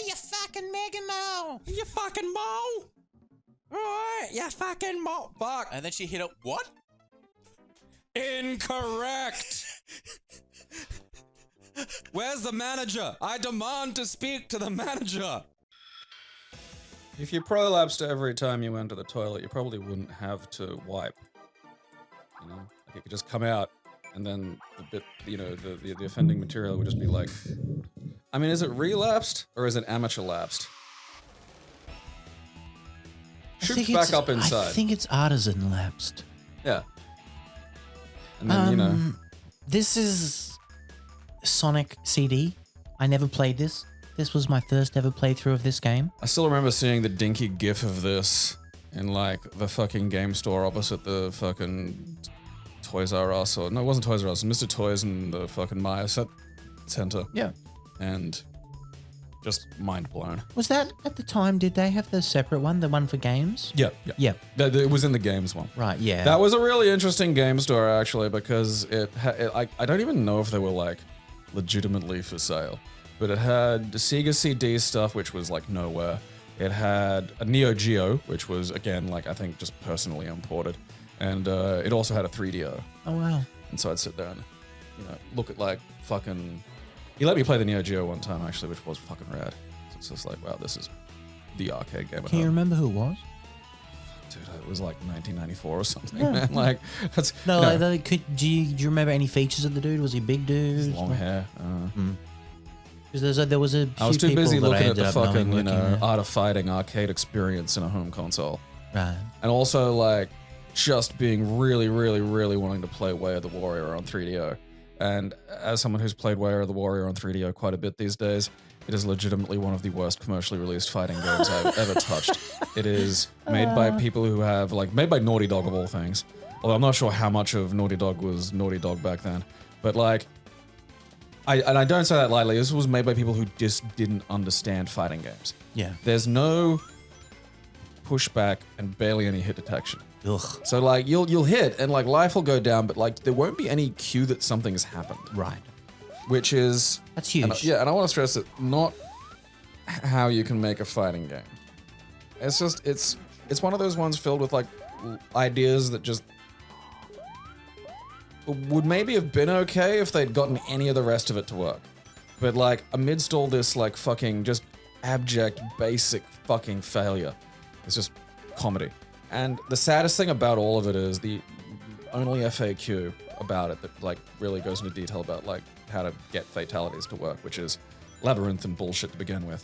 you fucking mega mole. You fucking mole. Alright, you fucking mole. Fuck. And then she hit it, what? Incorrect. Where's the manager? I demand to speak to the manager. If you prolapsed every time you went to the toilet, you probably wouldn't have to wipe. You know, like it could just come out, and then the bit, you know, the offending material would just be like. I mean, is it relapsed or is it amateur lapsed? Shoots back up inside. I think it's artisan lapsed. Yeah. And then, you know. This is Sonic CD. I never played this. This was my first ever playthrough of this game. I still remember seeing the dinky gif of this in, like, the fucking game store opposite the fucking Toys R Us. Or, no, it wasn't Toys R Us. It was Mr. Toys and the fucking Maya Center. Yeah. And just mind blown. Was that, at the time, did they have the separate one, the one for games? Yeah. Yeah. It was in the games one. Right, yeah. That was a really interesting game store, actually, because I don't even know if they were, like, legitimately for sale. But it had the Sega CD stuff, which was, like, nowhere. It had a Neo Geo, which was, again, like, I think just personally imported. And it also had a 3DO. Oh, wow. And so I'd sit there and, you know, look at, like, fucking... He let me play the Neo Geo one time, actually, which was fucking rad. So it's just like, wow, this is the arcade game at Can you home. remember who it was? Dude, it was like 1994 or something, man. Like, that's... No, you know, do you remember any features of the dude? Was he a big dude? long hair. Because there was a few I was too busy people that I looking at ended the up knowing fucking, you working know, there. Art of Fighting arcade experience in a home console. Right. And also, like, just being really, really, really wanting to play Way of the Warrior on 3DO. And as someone who's played Way of the Warrior on 3DO quite a bit these days, it is legitimately one of the worst commercially released fighting games I've ever touched. It is made by people who have, like, made by Naughty Dog of all things. Although I'm not sure how much of Naughty Dog was Naughty Dog back then. But, like, I don't say that lightly. This was made by people who just didn't understand fighting games. Yeah. There's no pushback and barely any hit detection. Ugh. So, like, you'll hit and, like, life will go down, but, like, there won't be any cue that something has happened. Right. Which is... That's huge. And, and I want to stress that not how you can make a fighting game. It's just, it's one of those ones filled with, like, ideas that just would maybe have been okay if they'd gotten any of the rest of it to work. But, like, amidst all this, like, fucking just abject, basic fucking failure, it's just comedy. And the saddest thing about all of it is the only FAQ about it that, like, really goes into detail about, like, how to get fatalities to work, which is labyrinth and bullshit to begin with,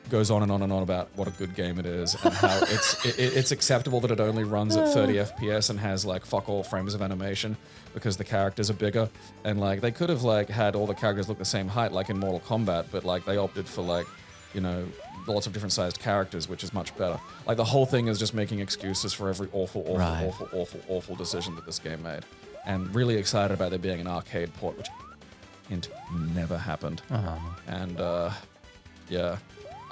goes on and on and on about what a good game it is and how it's acceptable that it only runs at 30 FPS and has, like, fuck all frames of animation because the characters are bigger. And, like, they could have, like, had all the characters look the same height like in Mortal Kombat, but, like, they opted for, like, you know, lots of different sized characters, which is much better. Like, the whole thing is just making excuses for every awful decision that this game made. And really excited about there being an arcade port, which, hint, never happened. And, yeah.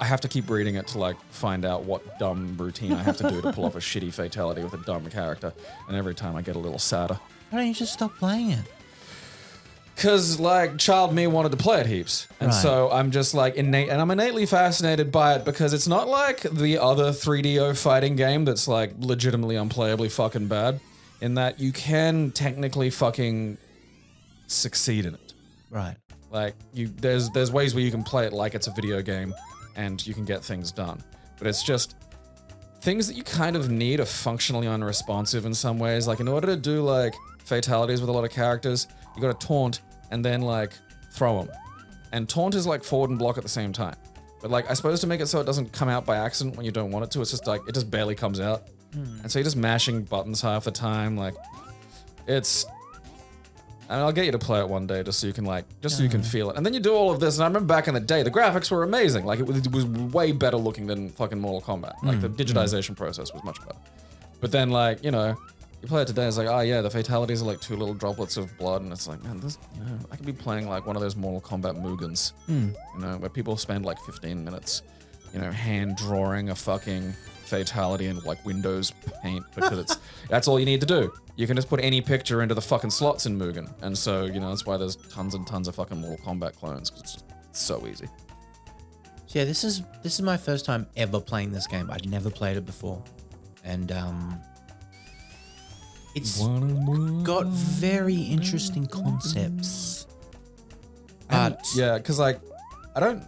I have to keep reading it to, like, find out what dumb routine I have to do to pull off a shitty fatality with a dumb character. And every time I get a little sadder. Why don't you just stop playing it? Because, like, child me wanted to play it heaps. And so I'm just, like, I'm innately fascinated by it because it's not like the other 3DO fighting game that's, like, legitimately unplayably fucking bad, in that you can technically fucking succeed in it. Right. Like, there's ways where you can play it like it's a video game and you can get things done. But it's just things that you kind of need are functionally unresponsive in some ways. Like, in order to do, like, fatalities with a lot of characters, you gotta taunt and then, like, throw them. And taunt is, like, forward and block at the same time. But, like, I suppose to make it so it doesn't come out by accident when you don't want it to, it's just, like, it just barely comes out. And so you're just mashing buttons half the time. Like, it's... I mean, I'll get you to play it one day just so you can, like, so you can feel it. And then you do all of this, and I remember back in the day, the graphics were amazing. Like, it was way better looking than fucking Mortal Kombat. Like, the digitization process was much better. But then, like, you know, you play it today, it's like, oh yeah, the fatalities are like 2 little droplets of blood, and it's like, man, this, you know, I could be playing like one of those Mortal Kombat Mugans, you know, where people spend like 15 minutes, you know, hand drawing a fucking fatality in like Windows Paint because that's all you need to do. You can just put any picture into the fucking slots in Mugen, and so, you know, that's why there's tons and tons of fucking Mortal Kombat clones, because it's just so easy. So yeah, this is my first time ever playing this game. I'd never played it before, and it's got very interesting concepts. And, But yeah, because like, it's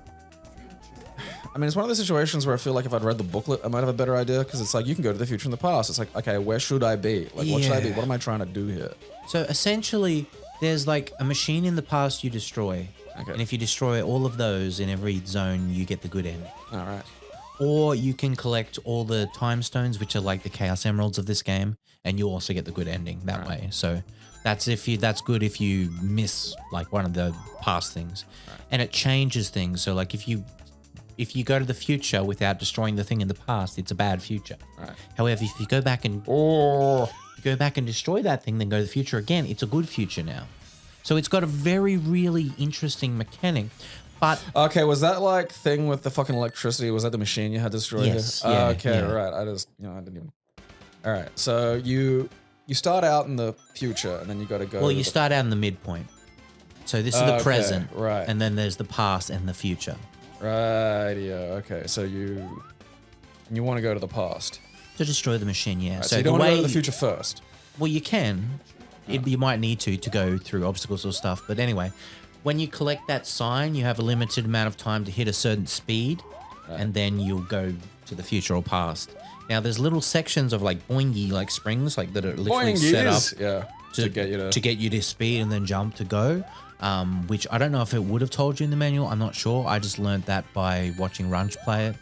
one of those situations where I feel like if I'd read the booklet, I might have a better idea. Because it's like you can go to the future and the past. It's like, okay, where should I be? Like, what should I be? Yeah. What am I trying to do here? so essentially, there's like a machine in the past you destroy, Okay. and if you destroy all of those in every zone, you get the good ending. All right. Or you can collect all the time stones, which are like the chaos emeralds of this game, and you also get the good ending that way. So that's good if you miss like one of the past things, and it changes things. So like if you go to the future without destroying the thing in the past, it's a bad future. Right. However, if you go back and destroy that thing, then go to the future again, it's a good future now. So it's got a very really interesting mechanic. But Okay, was that like thing with the fucking electricity? Was that the machine you had destroyed? Yes, Here? yeah, Okay, yeah. right. I didn't even. All right, so you start out in the future, and then you got to go. well, to you the- start out in the midpoint. So this is the Okay, present, right. And then there's the past and the future. Right. Yeah. Okay. So you want to go to the past. To destroy the machine, yeah. Right, so you don't want to go to the future first. Well, you can. You might need to go through obstacles or stuff. But anyway, when you collect that sign, you have a limited amount of time to hit a certain speed, and then you'll go to the future or past. Now, there's little sections of like boingy, like springs, like that are literally set up Yeah. To get you to. get you to speed and then jump to go. Which I don't know if it would have told you in the manual. I'm not sure. I just learned that by watching Runch play it,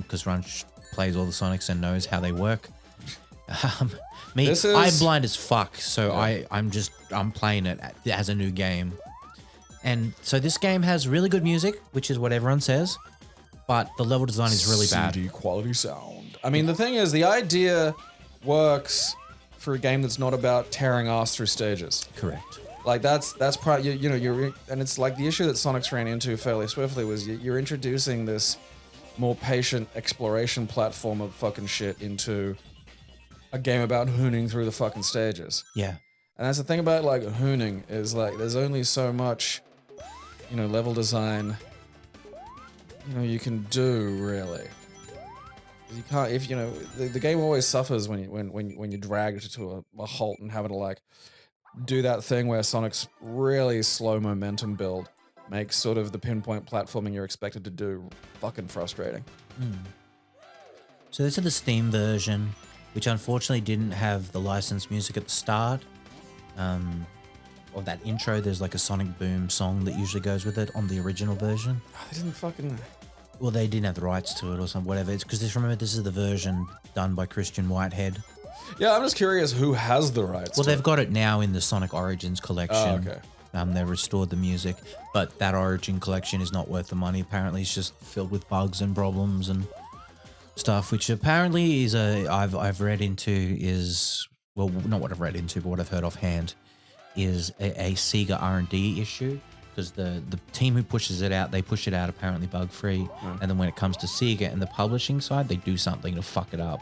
because Runch plays all the Sonics and knows how they work. I'm blind as fuck, so I'm playing it as a new game. And so this game has really good music, which is what everyone says, but the level design is really bad. CD quality sound. I mean, the thing is, the idea works for a game that's not about tearing ass through stages. Correct. Like that's probably you're and it's like the issue that Sonic's ran into fairly swiftly was you're introducing this more patient exploration platform of fucking shit into a game about hooning through the fucking stages. Yeah. And that's the thing about like hooning is like there's only so much, level design, you can do really. You can't if the game always suffers when you drag it to a halt and having to like do that thing where Sonic's really slow momentum build makes sort of the pinpoint platforming you're expected to do fucking frustrating. So this is the Steam version, which unfortunately didn't have the licensed music at the start. Of that intro, there's like a Sonic Boom song that usually goes with it on the original version. They didn't fucking. Well, they didn't have the rights to it or something, whatever. It's because remember, this is the version done by Christian Whitehead. Yeah, I'm just curious who has the rights. Well, to they've it. got it now in the Sonic Origins collection. Oh, okay. They restored the music, but that Origin collection is not worth the money. Apparently, it's just filled with bugs and problems and stuff, which apparently is I've read into is, well, not what I've read into, but what I've heard offhand is a Sega R&D issue, because the team who pushes it out, they push it out apparently bug free, and then when it comes to Sega and the publishing side, they do something to fuck it up.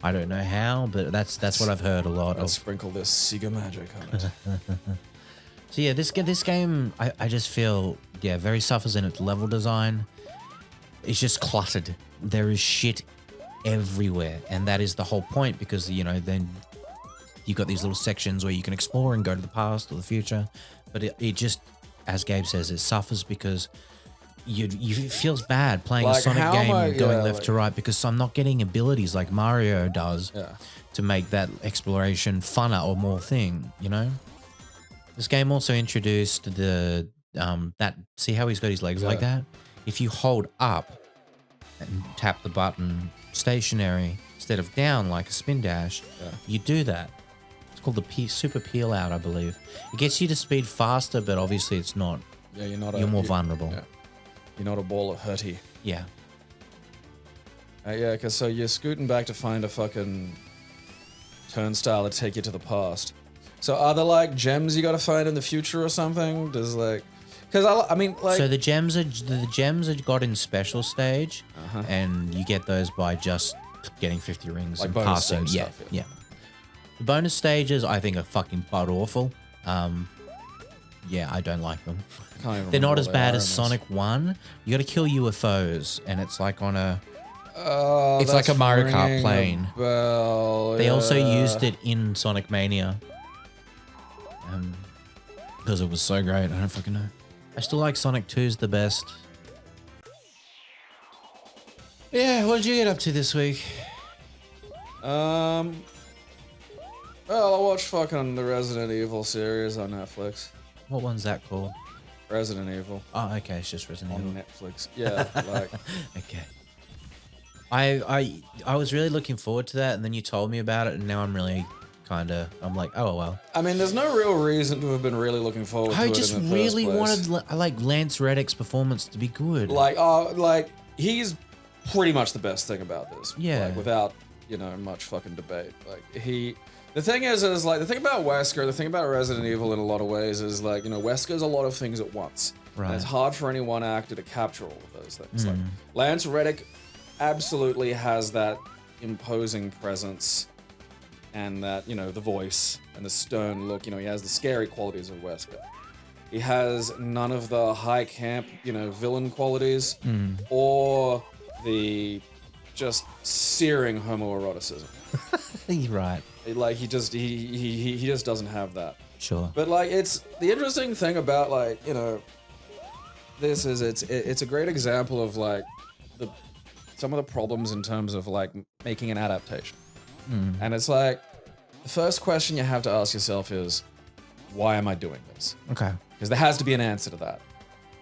I don't know how, but that's what I've heard a lot Let's of. sprinkle this Sega magic on it. So yeah, this game, I just feel, very suffers in its level design. It's just cluttered. There is shit everywhere, and that is the whole point, because then you've got these little sections where you can explore and go to the past or the future, but it just, as Gabe says, it suffers because you feels bad playing a Like, Sonic how game am I- going yeah, left like- to right, because I'm not getting abilities like Mario does to make that exploration funner or more thing, This game also introduced the see how he's got his legs like that? If you hold up and tap the button stationary instead of down like a spin dash, you do that. It's called the super peel out, I believe. It gets you to speed faster, but obviously it's not. Yeah, You're more vulnerable. Yeah. You're not a ball of hurty. Yeah. Yeah, because so you're scooting back to find a fucking turnstile to take you to the past. So are there like gems you got to find in the future or something? Does like, because I mean like. So the gems are got in special stage, and you get those by just getting 50 rings Like and bonus passing. stage Yeah, stuff, yeah. The bonus stages I think are fucking butt awful. yeah, I don't like them. Can't even They're not remember as what they bad are as in this. Sonic 1. You got to kill UFOs, and it's like on a. It's like a Mario Kart plane. They also used it in Sonic Mania. Because it was so great. I don't fucking know. I still like Sonic 2's the best. Yeah, what did you get up to this week? Well, I watched fucking the Resident Evil series on Netflix. What one's that called? Resident Evil Oh, okay, it's just Resident Evil. on Netflix. Yeah, like Okay. I was really looking forward to that, and then you told me about it, and now I'm really I'm like, oh well. I mean, there's no real reason to have been really looking forward to I it just in the really first place. wanted like Lance Reddick's performance to be good. Like he's pretty much the best thing about this. Yeah. Like, without, much fucking debate. Like the thing is like the thing about Wesker, the thing about Resident Evil in a lot of ways is like, Wesker's a lot of things at once. Right. And it's hard for any one actor to capture all of those things. Like Lance Reddick absolutely has that imposing presence and that, the voice and the stern look. He has the scary qualities of Wesker. He has none of the high camp, villain qualities or the just searing homoeroticism. You're right. Like he just doesn't have that. Sure. But like it's the interesting thing about like, this is it's a great example of like some of the problems in terms of like making an adaptation. And it's like the first question you have to ask yourself is, why am I doing this? Okay. Because there has to be an answer to that.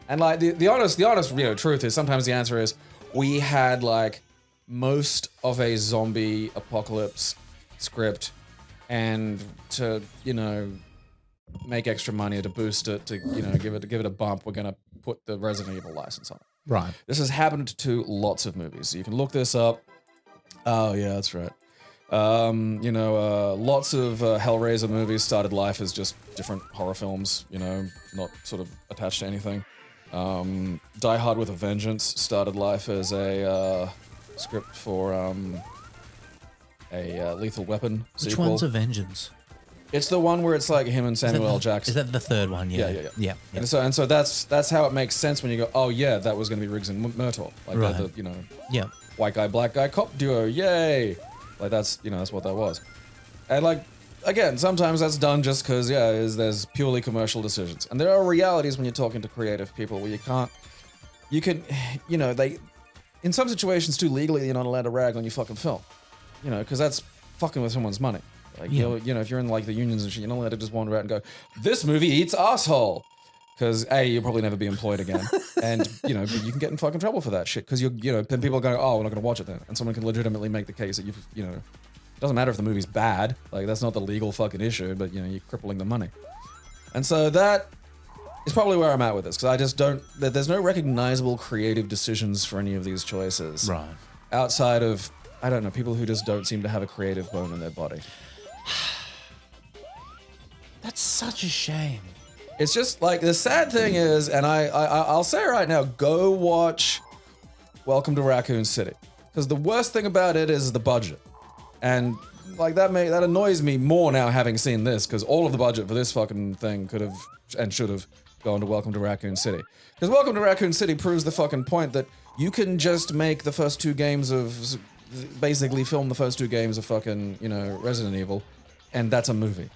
And like the honest truth is sometimes the answer is we had like most of a zombie apocalypse script, and to make extra money, to boost it, to give it a bump, we're gonna put the Resident Evil license on it. Right. This has happened to lots of movies. So you can look this up. Oh yeah, that's right. Lots of Hellraiser movies started life as just different horror films, not sort of attached to anything. Die Hard with a Vengeance started life as a script for a Lethal Weapon Which sequel. one's A Vengeance? It's the one where it's like him and Samuel L. Is Jackson. that the third one? Yeah. Yeah. Yeah. And so that's how it makes sense when you go, oh yeah, that was going to be Riggs and Murtaugh, like Right. the Yeah. white guy, black guy cop duo, yay! Like that's what that was. And like again, sometimes that's done just because there's purely commercial decisions, and there are realities when you're talking to creative people where they in some situations too legally you're not allowed to rag on your fucking film, because that's fucking with someone's money. Like if you're in like the unions and shit, you're not allowed to just wander out and go, this movie eats asshole. Because you'll probably never be employed again, and you can get in fucking trouble for that shit. Because then people are going, oh, we're not going to watch it then, and someone can legitimately make the case that it doesn't matter if the movie's bad, like that's not the legal fucking issue, but you're crippling the money, and so that is probably where I'm at with this. Because I just don't, there's no recognizable creative decisions for any of these choices, Right. outside of I don't know, people who just don't seem to have a creative bone in their body. That's such a shame. It's just like the sad thing is, and I'll say right now, go watch Welcome to Raccoon City, because the worst thing about it is the budget, and like that annoys me more now having seen this, because all of the budget for this fucking thing could have and should have gone to Welcome to Raccoon City, because Welcome to Raccoon City proves the fucking point that you can just make the first two games of basically film the first two games of fucking Resident Evil, and that's a movie.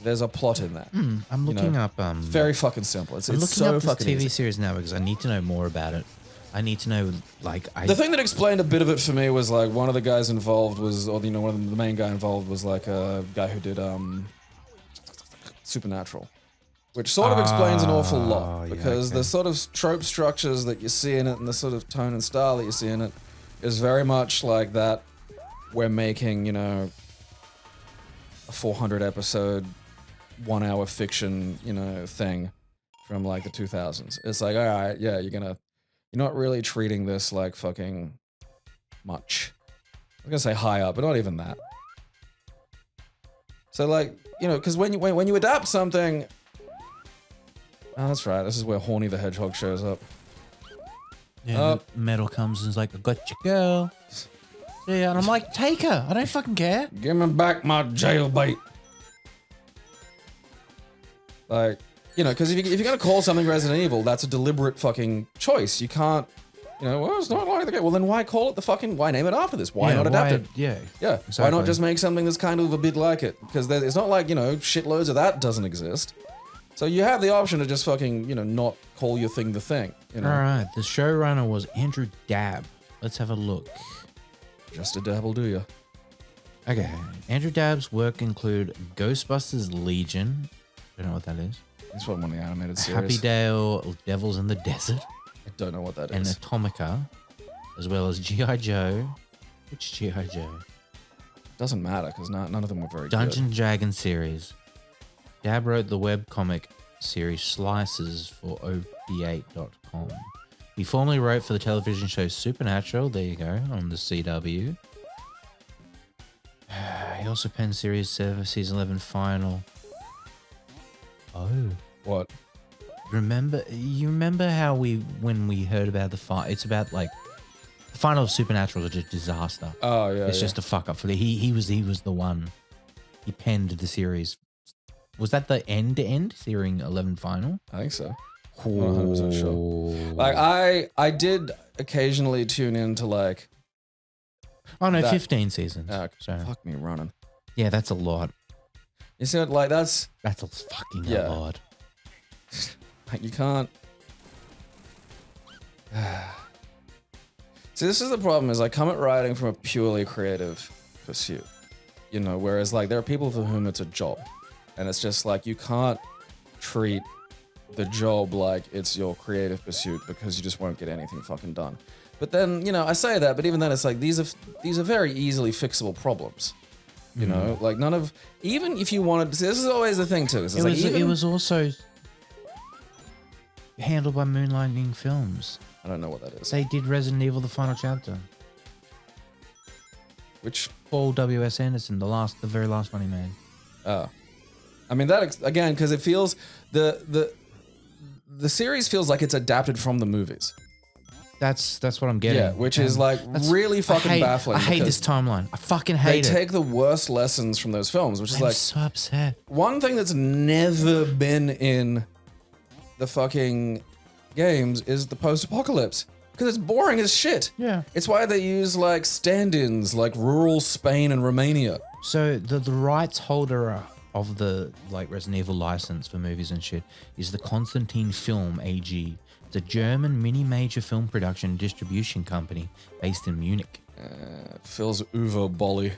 There's a plot in that. I'm looking up. It's very fucking simple. It's I'm looking so up this fucking TV easy. series now because I need to know more about it. I need to know, The thing that explained a bit of it for me was like one of the guys involved was, or one of the main guy involved was like a guy who did Supernatural, which sort of explains an awful lot, because the sort of trope structures that you see in it and the sort of tone and style that you see in it is very much like that. We're making a 400 episode 1 hour fiction thing from like the 2000s. It's like, all right, yeah, you're not really treating this like fucking much. I'm gonna say high up, but not even that. So like, because when you adapt something, oh, that's right. This is where Horny the Hedgehog shows up. Yeah, Metal comes and is like, I got your girl. Yeah, and I'm like, take her. I don't fucking care. Give me back my jailbait. Like, You know, because if you're going to call something Resident Evil, that's a deliberate fucking choice. You can't, you know, well, it's not like the game. Well, then why call it the fucking, why name it after this? Why not adapt it? Yeah. Yeah. Exactly. Why not just make something that's kind of a bit like it? Because it's not like, you know, shitloads of that doesn't exist. So you have the option to just fucking, you know, not call your thing the thing. You know? All right. The showrunner was Andrew Dabb. Let's have a look. Just a dabble, do you? Okay. Andrew Dabb's work include Ghostbusters Legion. Don't know what that is. It's one of the animated Happy series. Dale, Devils in the Desert, I don't know what that and is. Atomica, as well as G.I. Joe. Which G.I. Joe? Doesn't matter because none of them were very Dungeon Dragon series. Dab wrote the webcomic series Slices for OP8.com. He formerly wrote for the television show Supernatural, there you go, on the CW. He also penned Series 7 Season 11 final. Oh. good. What? You remember how when we heard about the fight, it's about like the final of Supernatural is a disaster. Oh yeah. It's just a fuck up for he was the one. He penned the series. Was that the end Series 11 final? I think so. I'm not 100% sure. Like I did occasionally tune into like. Oh no, that- 15 seasons. So Fuck me running. yeah, that's a lot. You see, like that's That's a fucking Yeah. lot. like you can't. See, this is the problem. Is I come at writing from a purely creative pursuit, you know. Whereas like there are people for whom it's a job, and it's just like you can't treat the job like it's your creative pursuit because you just won't get anything fucking done. But then, you know, I say that, but even then, it's like these are very easily fixable problems. You know, like none of, even if you wanted to, see, this is always the thing too. It's like It was also handled by Moonlighting Films. I don't know what that is. They did Resident Evil: The Final Chapter. Which, Paul W.S. Anderson, the very last one he made. I mean that again because it feels the series feels like it's adapted from the movies. That's what I'm getting. Yeah, which is like really fucking baffling. I hate because this timeline. I fucking They hate it. take the worst lessons from those films, which is I'm like so upset. one thing that's never been in the fucking games is the post-apocalypse because it's boring as shit. Yeah. It's why they use like stand-ins like rural Spain and Romania. So the rights holder of the like Resident Evil license for movies and shit is the Constantine Film AG. It's a German mini-major film production and distribution company based in Munich. Feels uber bolly.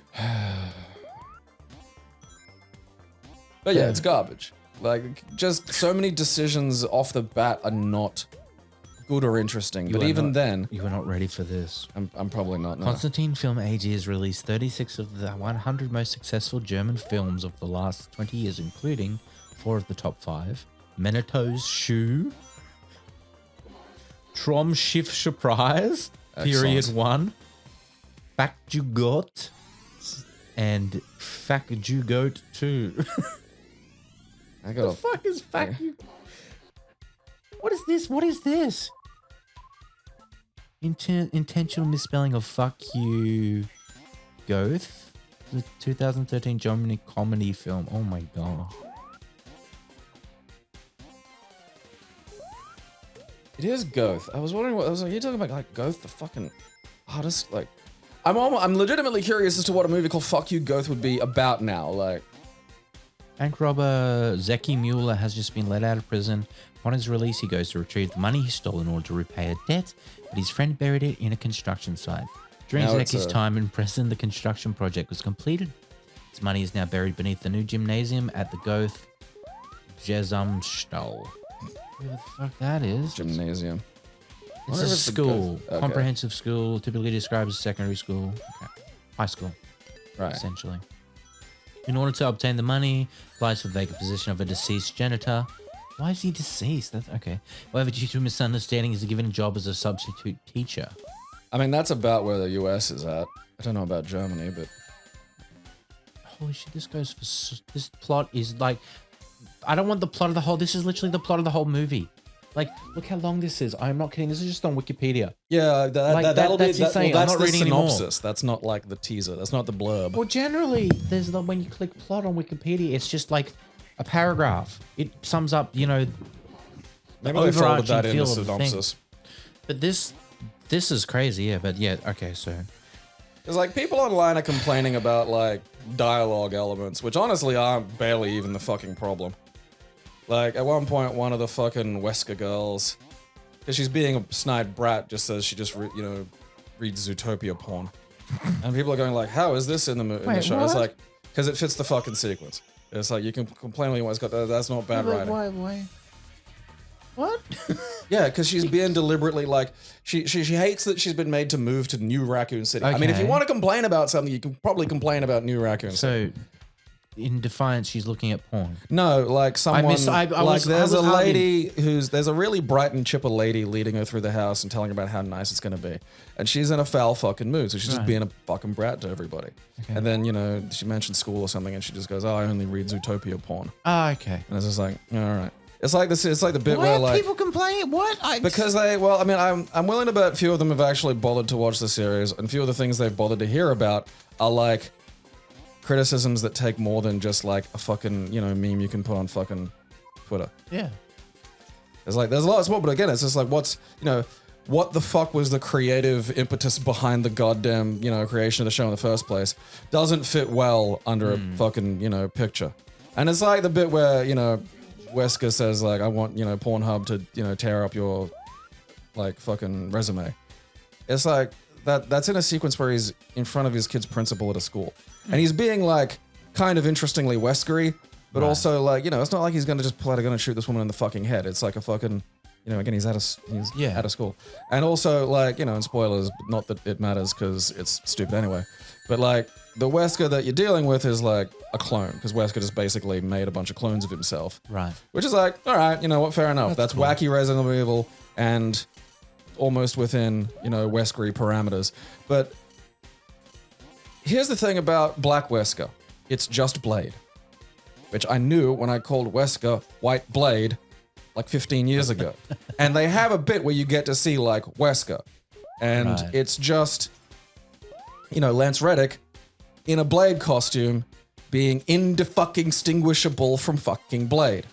But yeah, it's garbage. Like, just so many decisions off the bat are not good or interesting. But even then, You were not ready for this. I'm probably not. No. Constantine Film AG has released 36 of the 100 most successful German films of the last 20 years, including 4 of the top 5. Menato's Shoe, Trom Schiff Surprise, Period Excellent. 1, Fact You Got, and Fact You Goat 2. I gotta. Fuck is Fact You... What is this? What is this? Intentional misspelling of Fuck You Goth, the 2013 German comedy film. Oh my god. It is Goth. I was wondering what I was like. You're talking about like Goth, the fucking artist. Like, I'm legitimately curious as to what a movie called "Fuck You Goth" would be about now. Like, Bank robber Zeki Mueller has just been let out of prison. Upon his release, he goes to retrieve the money he stole in order to repay a debt, but his friend buried it in a construction site. During Now it's Zeki's a- time in prison, the construction project was completed. His money is now buried beneath the new gymnasium at the Goth Jesumstall. Where the fuck that is? gymnasium. It's wonder a if it's the school, Goth- okay. comprehensive school, typically described as secondary school, high school, Right. essentially. In order to obtain the money, applies for the vacant position of a deceased janitor. Why is he deceased? That's okay. However, due to a misunderstanding, he's given a job as a substitute teacher. I mean, that's about where the US is at. I don't know about Germany, but Holy shit, this goes for... This plot is like... I don't want the plot of the whole... This is literally the plot of the whole movie. Like, look how long this is. I'm not kidding. This is just on Wikipedia. yeah, that'll that's be insane. well, I'm that's not the reading anymore. synopsis. That's not like the teaser. That's not the blurb. Well, generally, there's when you click plot on Wikipedia, it's just like a paragraph. It sums up, you know, Maybe they folded that overarching in the feel of the thing. synopsis. But this is crazy, yeah. But yeah, okay, so It's like people online are complaining about like dialogue elements, which honestly are barely even the fucking problem. Like at one point, one of the fucking Wesker girls, because she's being a snide brat, just says she just reads Zootopia porn, and people are going like, "How is this in the show?" what? It's like because it fits the fucking sequence. It's like you can complain all you want. It's got that's not bad writing. Why? What? Yeah, because she's being deliberately like she hates that she's been made to move to New Raccoon City. I mean, if you Okay. want to complain about something, you can probably complain about New Raccoon City. So, in defiance, she's looking at porn. No, like someone there's a lady there's a really bright and chipper lady leading her through the house and telling her about how nice it's gonna be, and she's in a foul fucking mood, so she's just being a fucking brat to everybody. Okay. And then she mentioned school or something, and she just goes, "Oh, I only read Zootopia porn," Oh, okay. and it's just like, all right. It's like this. It's like the bit Why where are like people complaining? What? because I'm willing to bet few of them have actually bothered to watch the series, and few of the things they've bothered to hear about are like criticisms that take more than just like a fucking meme you can put on fucking Twitter. Yeah. There's a lot more, but again, it's just like what the fuck was the creative impetus behind the goddamn creation of the show in the first place? Doesn't fit well under a fucking picture, and it's like the bit where Wesker says like, I want Pornhub to tear up your like fucking resume. It's like that's in a sequence where he's in front of his kid's principal at a school, and he's being like kind of interestingly Weskery, but also like it's not like he's gonna just pull out a gun and shoot this woman in the fucking head. It's like a fucking again he's out of school, and also like and spoilers, not that it matters because it's stupid anyway, but like the Wesker that you're dealing with is like a clone, because Wesker just basically made a bunch of clones of himself. Right. Which is like, all right, fair enough. That's cool. wacky Resident Evil and almost within, Weskery parameters. But here's the thing about Black Wesker. It's just Blade. Which I knew when I called Wesker White Blade like 15 years ago. And they have a bit where you get to see like Wesker. And Right. it's just, Lance Reddick in a Blade costume being indistinguishable from fucking Blade.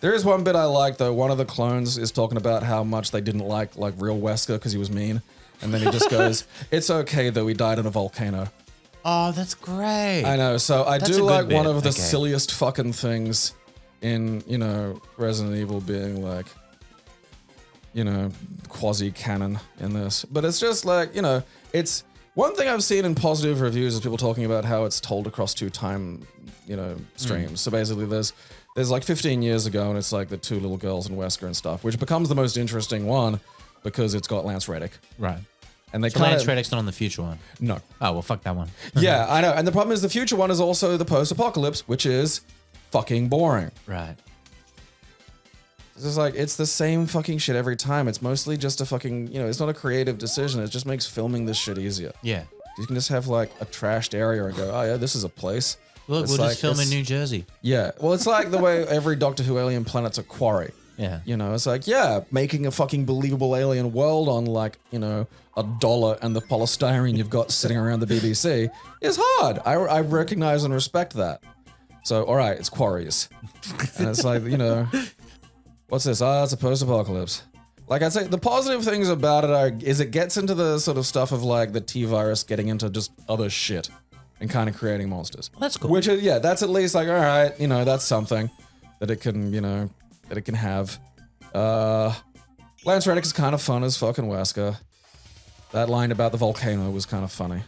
There is one bit I like though. One of the clones is talking about how much they didn't like real Wesker because he was mean. And then he just goes, "It's okay though, he died in a volcano." Oh, that's great. I know. So I That's do a good like one bit. of the Okay. silliest fucking things in, Resident Evil being like, quasi-canon in this. But it's just like, it's one thing I've seen in positive reviews is people talking about how it's told across two time, streams. So basically there's like 15 years ago and it's like the two little girls in Wesker and stuff, which becomes the most interesting one because it's got Lance Reddick. Right. And they So kind Lance of... Reddick's not on the future one. No. Oh, well, fuck that one. Yeah, I know. And the problem is the future one is also the post-apocalypse, which is fucking boring. Right. It's just like, it's the same fucking shit every time. It's mostly just a fucking, it's not a creative decision. It just makes filming this shit easier. Yeah. You can just have like a trashed area and go, oh yeah, this is a place. Look, It's we'll like- just film in it's- New Jersey. Yeah. Well, it's like the way every Doctor Who alien planet's a quarry. Yeah. It's like, yeah, making a fucking believable alien world on like, $1 and the polystyrene you've got sitting around the BBC is hard. I recognize and respect that. So, all right, it's quarries. And it's like, what's this? It's a post-apocalypse. Like I'd say, the positive things about it is it gets into the sort of stuff of like the T-virus getting into just other shit and kind of creating monsters. Well, that's cool. Which is, yeah, that's at least like, all right, that's something that it can, that it can have. Lance Reddick is kind of fun as fucking Wesker. That line about the volcano was kind of funny.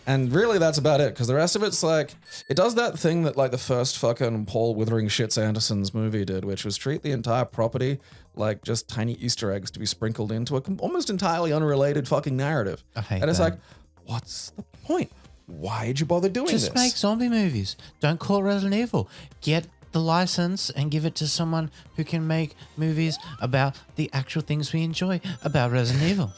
And really that's about it, because the rest of it's like, it does that thing that like the first fucking Paul Withering Shits Anderson's movie did, which was treat the entire property like just tiny Easter eggs to be sprinkled into a almost entirely unrelated fucking narrative. I hate and it's that. like, what's the point? Why'd you bother doing Just this? make zombie movies. Don't call it Resident Evil. Get the license and give it to someone who can make movies about the actual things we enjoy about Resident Evil.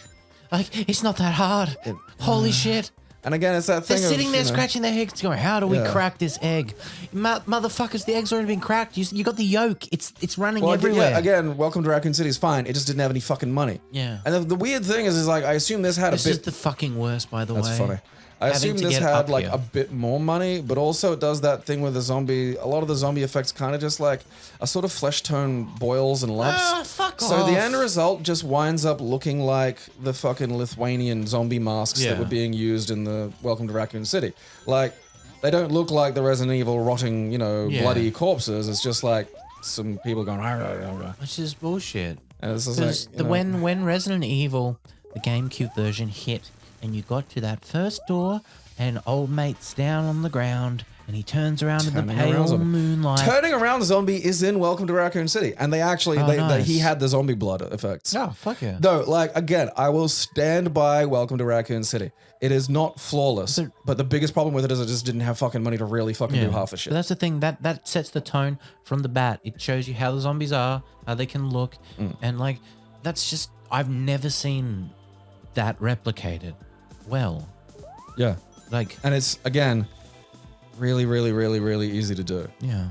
Like, it's not that hard. Holy shit. And again, it's that thing They're of, sitting there scratching their heads going, how do we Yeah. crack this egg? Motherfuckers, the egg's already been cracked. You got the yolk. It's running Well, everywhere. yeah, again, Welcome to Raccoon City is fine. It just didn't have any fucking money. Yeah. And the weird thing is like, I assume this had This a is bit... the fucking worst, by the way. That's funny. I having assume to this get had up like here. a bit more money, but also it does that thing with the zombie. A lot of the zombie effects kind of just like a sort of flesh tone boils and lumps. Fuck So off. the end result just winds up looking like the fucking Lithuanian zombie masks that Yeah. were being used in the Welcome to Raccoon City. Like, they don't look like the Resident Evil rotting, Yeah. bloody corpses. It's just like some people going, Which is bullshit. and it's just Because like, when Resident Evil, the GameCube version, hit, and you got to that first door, and old mate's down on the ground, and he turns around in the Turning around pale zombie. moonlight. Turning around zombie is in Welcome to Raccoon City, and they actually nice. he had the zombie blood effects. Oh, fuck yeah. No, like again, I will stand by Welcome to Raccoon City. It is not flawless, but the biggest problem with it is it just didn't have fucking money to really fucking do half a shit. But that's the thing, that sets the tone from the bat. It shows you how the zombies are, how they can look, and like, that's just, I've never seen that replicated well. Yeah, Like, and it's again really, really, really, really easy to do. yeah.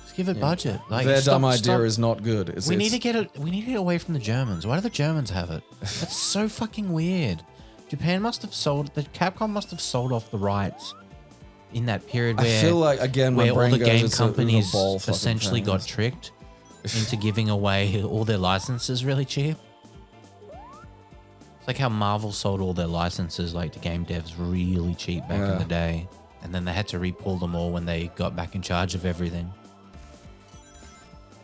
Just give it budget. Like, Their stop- dumb idea stop- is not good. We need to get it away from the Germans. Why do the Germans have it? That's so fucking weird. Japan must have Capcom must have sold off the rights in that period where I feel like again, my where all brain the goes, game it's companies a ball fucking essentially thing. got tricked into giving away all their licenses really cheap. It's like how Marvel sold all their licenses like to game devs really cheap back in the day, and then they had to repull them all when they got back in charge of everything.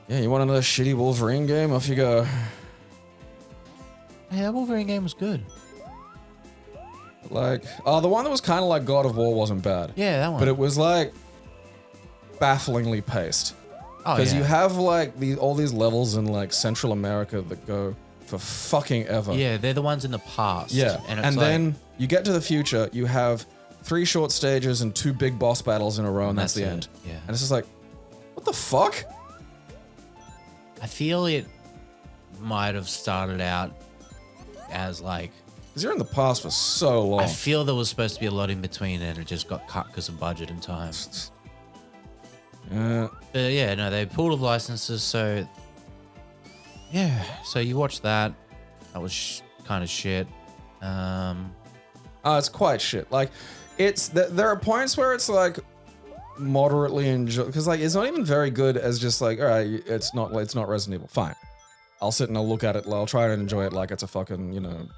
Yeah, you want another shitty Wolverine game? Off you go. Hey, that Wolverine game was good. Like, the one that was kind of like God of War wasn't bad. Yeah, that one. But it was like bafflingly paced. Oh, Because yeah. you have like all these levels in like Central America that go for fucking ever. Yeah, they're the ones in the past. Yeah. And, And then you get to the future, you have 3 short stages and 2 big boss battles in a row, and that's the it. end. Yeah. And it's just like, what the fuck? I feel it might have started out as like, Because you're in the past for so long. I feel there was supposed to be a lot in between and it just got cut because of budget and time. Yeah. But yeah, no, they pulled off licenses, so yeah. So you watch that. That was kind of shit. It's quite shit. Like, there are points where it's like moderately enjoy, because like it's not even very good as just like, all right, it's not Resident Evil. Fine, I'll sit and I'll look at it. I'll try and enjoy it like it's a fucking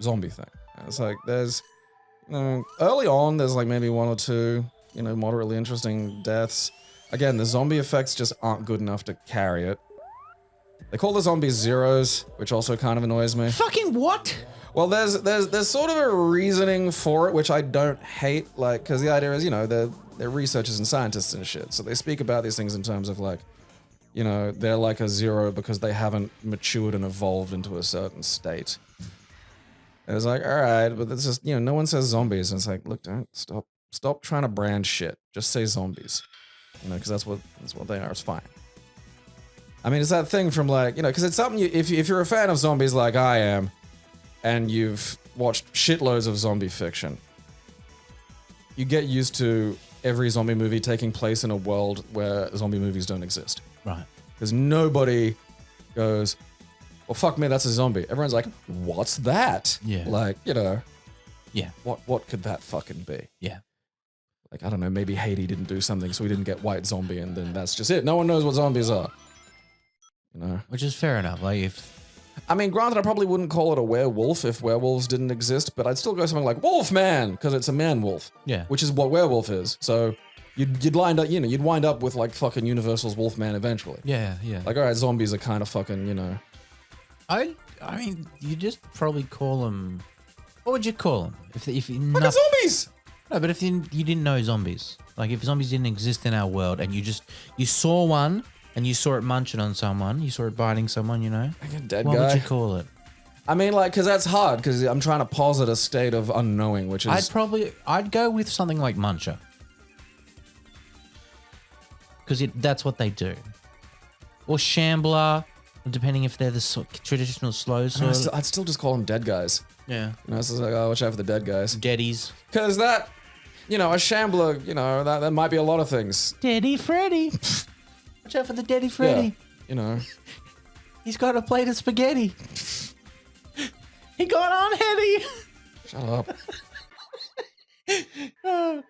zombie thing. And it's like there's early on there's like maybe 1 or 2 moderately interesting deaths. Again, the zombie effects just aren't good enough to carry it. They call the zombies zeros, which also kind of annoys me. Fucking what? Well, there's sort of a reasoning for it, which I don't hate, like, because the idea is, they're researchers and scientists and shit, so they speak about these things in terms of like, they're like a zero because they haven't matured and evolved into a certain state. And it's like, all right, but it's just, no one says zombies, and it's like, look, don't stop trying to brand shit. Just say zombies, because that's what they are. It's fine. I mean, it's that thing from like, because it's something if you're a fan of zombies like I am, and you've watched shitloads of zombie fiction, you get used to every zombie movie taking place in a world where zombie movies don't exist. Right. Because nobody goes, well, fuck me, that's a zombie. Everyone's like, what's that? Yeah. Like, Yeah. what could that fucking be? Yeah. Like, I don't know, maybe Haiti didn't do something, so we didn't get white zombie, and then that's just it. No one knows what zombies are. Which is fair enough. Like I mean, granted, I probably wouldn't call it a werewolf if werewolves didn't exist, but I'd still go something like Wolfman, because it's a man-wolf. Yeah. Which is what werewolf is. So you'd wind up with like fucking Universal's Wolfman eventually. Yeah. Like, all right, zombies are kind of fucking, I mean, you just probably call them. What would you call them if you fucking not, zombies! No, but if you didn't know zombies, like if zombies didn't exist in our world, and you saw one and you saw it munching on someone, you saw it biting someone, Like a dead what guy. would you call it? I mean, like, because that's hard, because I'm trying to posit a state of unknowing, which is... I'd go with something like muncher, because that's what they do, or shambler, depending if they're the traditional slow sort. I'd still just call them dead guys. Yeah, It's just like, oh, watch out for the dead guys. Deadies. Because that, a shambler, that might be a lot of things. Daddy Freddy. Watch out for the Daddy Freddy. Yeah, He's got a plate of spaghetti. He got on Hetty. Shut up. So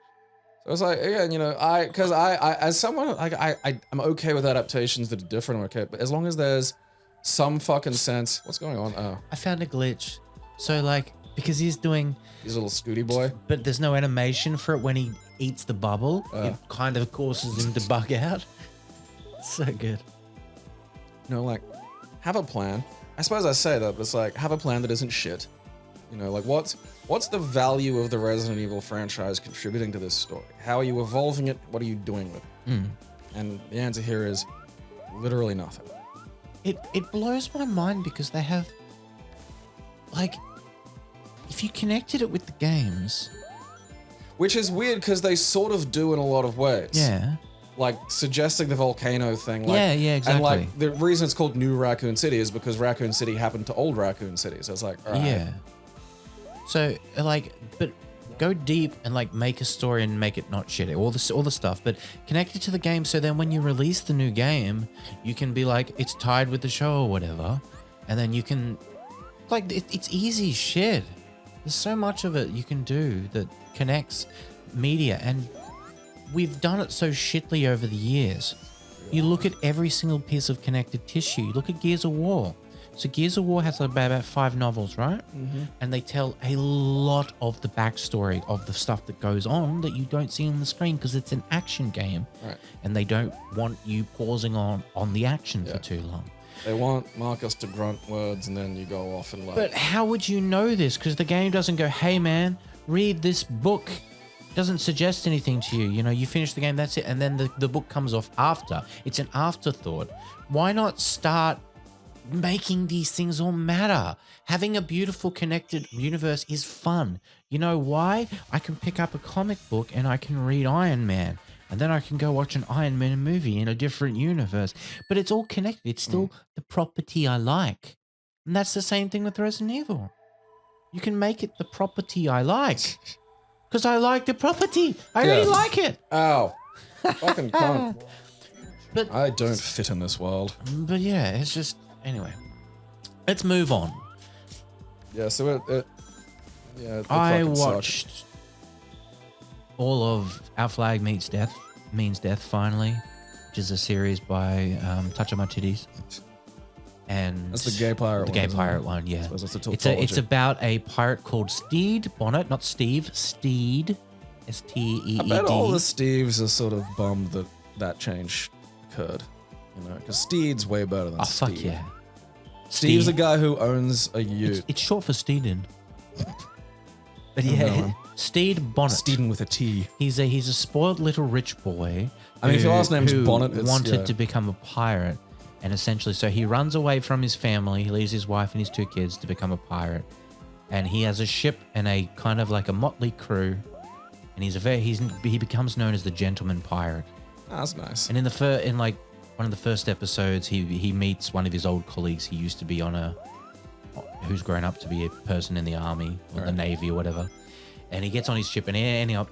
it's like, again, you know, because I, as someone, like, I'm okay with adaptations that are different, okay, but as long as there's some fucking sense. What's going on? Oh, I found a glitch. So like, because he's doing, he's a little Scooty boy. but there's no animation for it when he eats the bubble. It kind of causes him to bug out. So good. You know, like, have a plan. I suppose I say that, but it's like, have a plan that isn't shit. You know, like, what's the value of the Resident Evil franchise contributing to this story? How are you evolving it? What are you doing with it? And the answer here is literally nothing. It blows my mind because they have, like, if you connected it with the games. Which is weird because they sort of do in a lot of ways. Yeah. Like suggesting the volcano thing. Like, Yeah, exactly. And like the reason it's called New Raccoon City is because Raccoon City happened to Old Raccoon City. So it's like, all right. Yeah. So like, but go deep and like make a story and make it not shit. All the stuff, but connect it to the game. So then when you release the new game, you can be like, it's tied with the show or whatever, and then you can, like, it's easy shit. There's so much of it you can do that connects media, and we've done it so shittly over the years. You look at every single piece of connected tissue. You look at Gears of War. So Gears of War has about 5 novels, right? And they tell a lot of the backstory of the stuff that goes on that you don't see on the screen because it's an action game. Right. And they don't want you pausing on the action for too long. They want Marcus to grunt words and then you go off and like... But how would you know this? Because the game doesn't go, hey man, read this book. Doesn't suggest anything to you. You know, you finish the game, that's it. And then the book comes off after. It's an afterthought. Why not start making these things all matter? Having a beautiful connected universe is fun. You know why? I can pick up a comic book and I can read Iron Man. And then I can go watch an Iron Man movie in a different universe. But it's all connected. It's still the property I like. And that's the same thing with Resident Evil. You can make it the property I like. Because I like the property. I really like it. Ow. Fucking cunt. But I don't fit in this world. But yeah, it's just... Anyway. Let's move on. Yeah, so I watched all of Our Flag Means Death finally, which is a series by Touch of My Titties. And that's the gay pirate one. The gay pirate one, yeah. It's about a pirate called Steed Bonnet, not Steve, Steed. S-T-E-E-D. I bet all the Steves are sort of bummed that change occurred. You know, because Steed's way better than Steve. Fuck yeah. Steve's a guy who owns a ute. It's short for Steeden. But yeah, Steed Bonnet. Steeden with a T. He's a spoiled little rich boy. I mean, if your last name's Bonnet, it's... wanted to become a pirate. And essentially, so he runs away from his family. He leaves his wife and his 2 kids to become a pirate. And he has a ship and a kind of like a motley crew. And he becomes known as the gentleman pirate. Oh, that's nice. And in like one of the first episodes, he meets one of his old colleagues. He used to be who's grown up to be a person in the army or the navy or whatever. And he gets on his ship and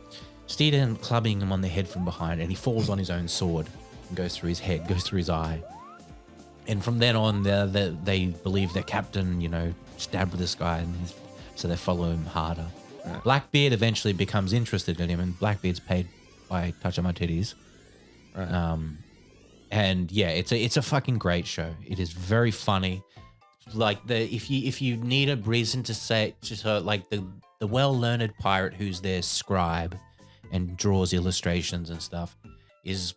Steed ends up clubbing him on the head from behind, and he falls on his own sword and goes through his head, goes through his eye. And from then on, they believe their captain, stabbed this guy, and so they follow him harder. Right. Blackbeard eventually becomes interested in him, and Blackbeard's paid by Touch of My Titties. Right. And yeah, it's a fucking great show. It is very funny. Like if you need a reason to say it, just like the well-learned pirate who's their scribe and draws illustrations and stuff is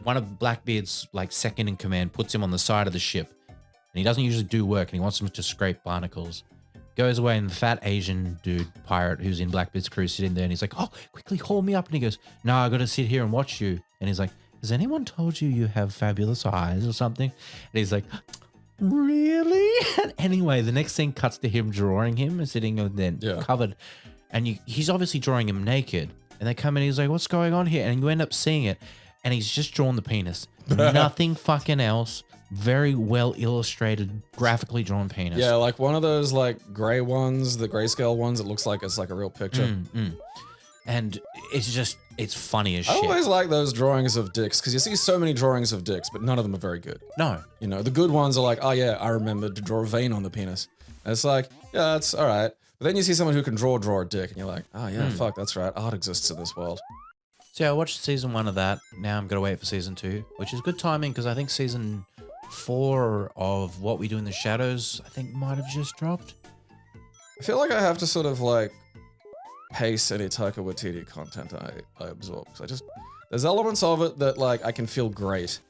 one of Blackbeard's like second in command, puts him on the side of the ship, and he doesn't usually do work, and he wants him to scrape barnacles. Goes away, and the fat Asian dude pirate who's in Blackbeard's crew sitting there, and he's like, "Oh, quickly haul me up!" And he goes, "No, I got to sit here and watch you." And he's like, "Has anyone told you have fabulous eyes or something?" And he's like, "Really?" Anyway, the next thing cuts to him drawing him and sitting then covered, and he's obviously drawing him naked. And they come in, and he's like, "What's going on here?" And you end up seeing it, and he's just drawn the penis, nothing fucking else. Very well illustrated, graphically drawn penis. Yeah, like one of those like gray ones, the grayscale ones. It looks like it's like a real picture. And it's funny as shit. I always like those drawings of dicks because you see so many drawings of dicks, but none of them are very good. No. The good ones are like, oh yeah, I remember to draw a vein on the penis. And it's like, yeah, that's all right. But then you see someone who can draw a dick, and you're like, oh yeah, fuck, that's right. Art exists in this world. So yeah, I watched season 1 of that. Now I'm gonna wait for season 2, which is good timing because I think season 4 of What We Do in the Shadows, I think might have just dropped. I feel like I have to sort of like pace any Taika Waititi content I absorb. Because there's elements of it that like I can feel great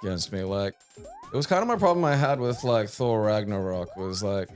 against me. Like, it was kind of my problem I had with like Thor Ragnarok was like,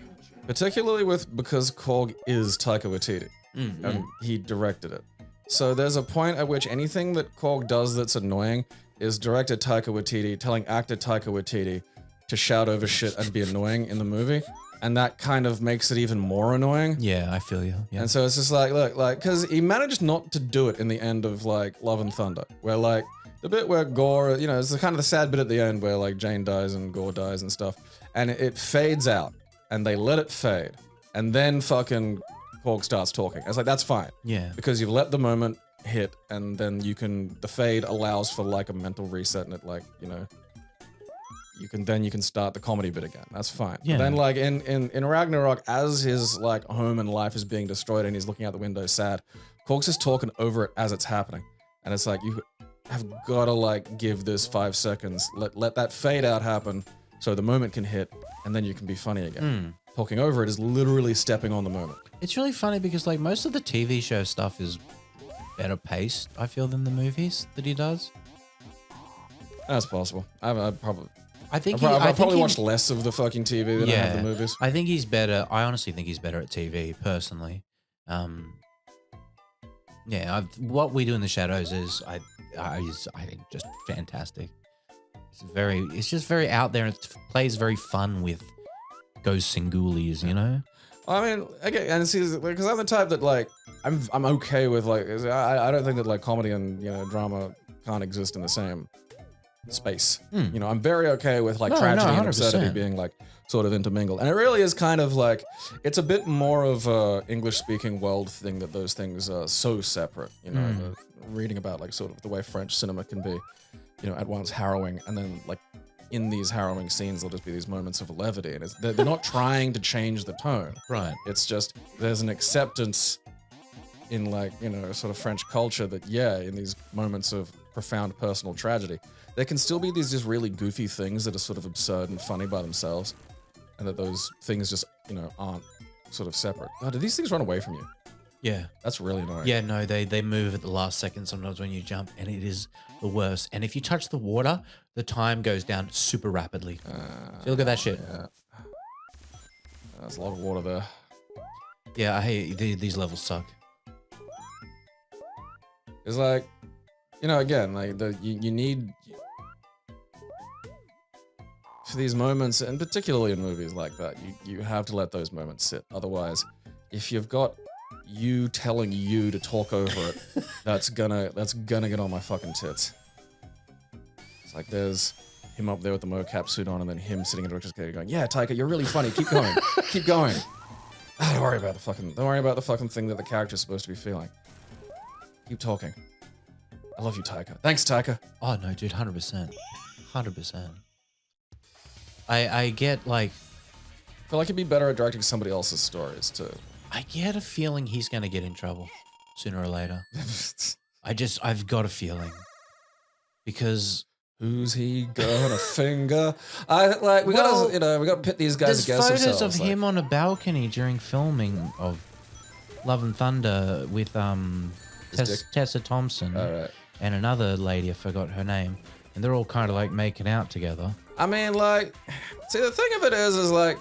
particularly because Korg is Taika Waititi and he directed it. So there's a point at which anything that Korg does that's annoying is director Taika Waititi telling actor Taika Waititi to shout over shit and be annoying in the movie. And that kind of makes it even more annoying. Yeah, I feel you. Yeah. And so it's just like, look, like, because he managed not to do it in the end of like Love and Thunder, where like the bit where Gore, you know, it's kind of the sad bit at the end where like Jane dies and Gore dies and stuff, and it fades out, and they let it fade, and then fucking Korg starts talking. It's like, that's fine. Yeah. Because you've let the moment hit, and then the fade allows for like a mental reset, and it like, you know, you can start the comedy bit again. That's fine. Yeah. But then like in Ragnarok, as his like home and life is being destroyed and he's looking out the window sad, Korg's just talking over it as it's happening. And it's like, you have got to like give this 5 seconds, let that fade out happen so the moment can hit, and then you can be funny again. Talking over it is literally stepping on the moment. It's really funny because like most of the TV show stuff is better paced, I feel, than the movies that he does. That's possible. I've probably watched less of the fucking TV than I have the movies. I think he's better. I honestly think he's better at TV, personally. What We Do in the Shadows is, I think, just fantastic. It's just very out there, and it plays very fun with ghosts and ghoulies, you know? I mean, okay, and see, because I'm the type that like, I'm okay with like, I don't think that like comedy and, you know, drama can't exist in the same space. You know, I'm very okay with like tragedy and absurdity being like sort of intermingled. And it really is kind of like, it's a bit more of a English speaking world thing that those things are so separate, you know, reading about like sort of the way French cinema can be, you know, at once harrowing, and then like in these harrowing scenes, there'll just be these moments of levity, and they're not trying to change the tone. Right. It's just, there's an acceptance in like, you know, sort of French culture that, yeah, in these moments of profound personal tragedy, there can still be these just really goofy things that are sort of absurd and funny by themselves, and that those things just, you know, aren't sort of separate. Oh, do these things run away from you? Yeah. That's really annoying. Yeah, no, they move at the last second sometimes when you jump, and it is the worst. And if you touch the water, the time goes down super rapidly. So look at that shit. Yeah. There's a lot of water there. Yeah, I hate these levels suck. It's like, you know, again, like you need for these moments, and particularly in movies like that, you have to let those moments sit. Otherwise, if you've got you telling you to talk over it, that's gonna get on my fucking tits. It's like there's him up there with the mocap suit on, and then him sitting in the director's chair going, "Yeah, Taika, you're really funny. Keep going, keep going. Don't worry about the fucking thing that the character's supposed to be feeling. Keep talking. I love you, Taika. Thanks, Taika." Oh no, dude, 100%, 100%. I get like, I feel like he'd be better at directing somebody else's stories too. I get a feeling he's gonna get in trouble sooner or later. I've got a feeling, because who's he gonna finger? We gotta pit these guys against themselves. There's photos of him on a balcony during filming of Love and Thunder with Tessa Thompson and another lady, I forgot her name, and they're all kind of like making out together. I mean, like, see, the thing of it is like,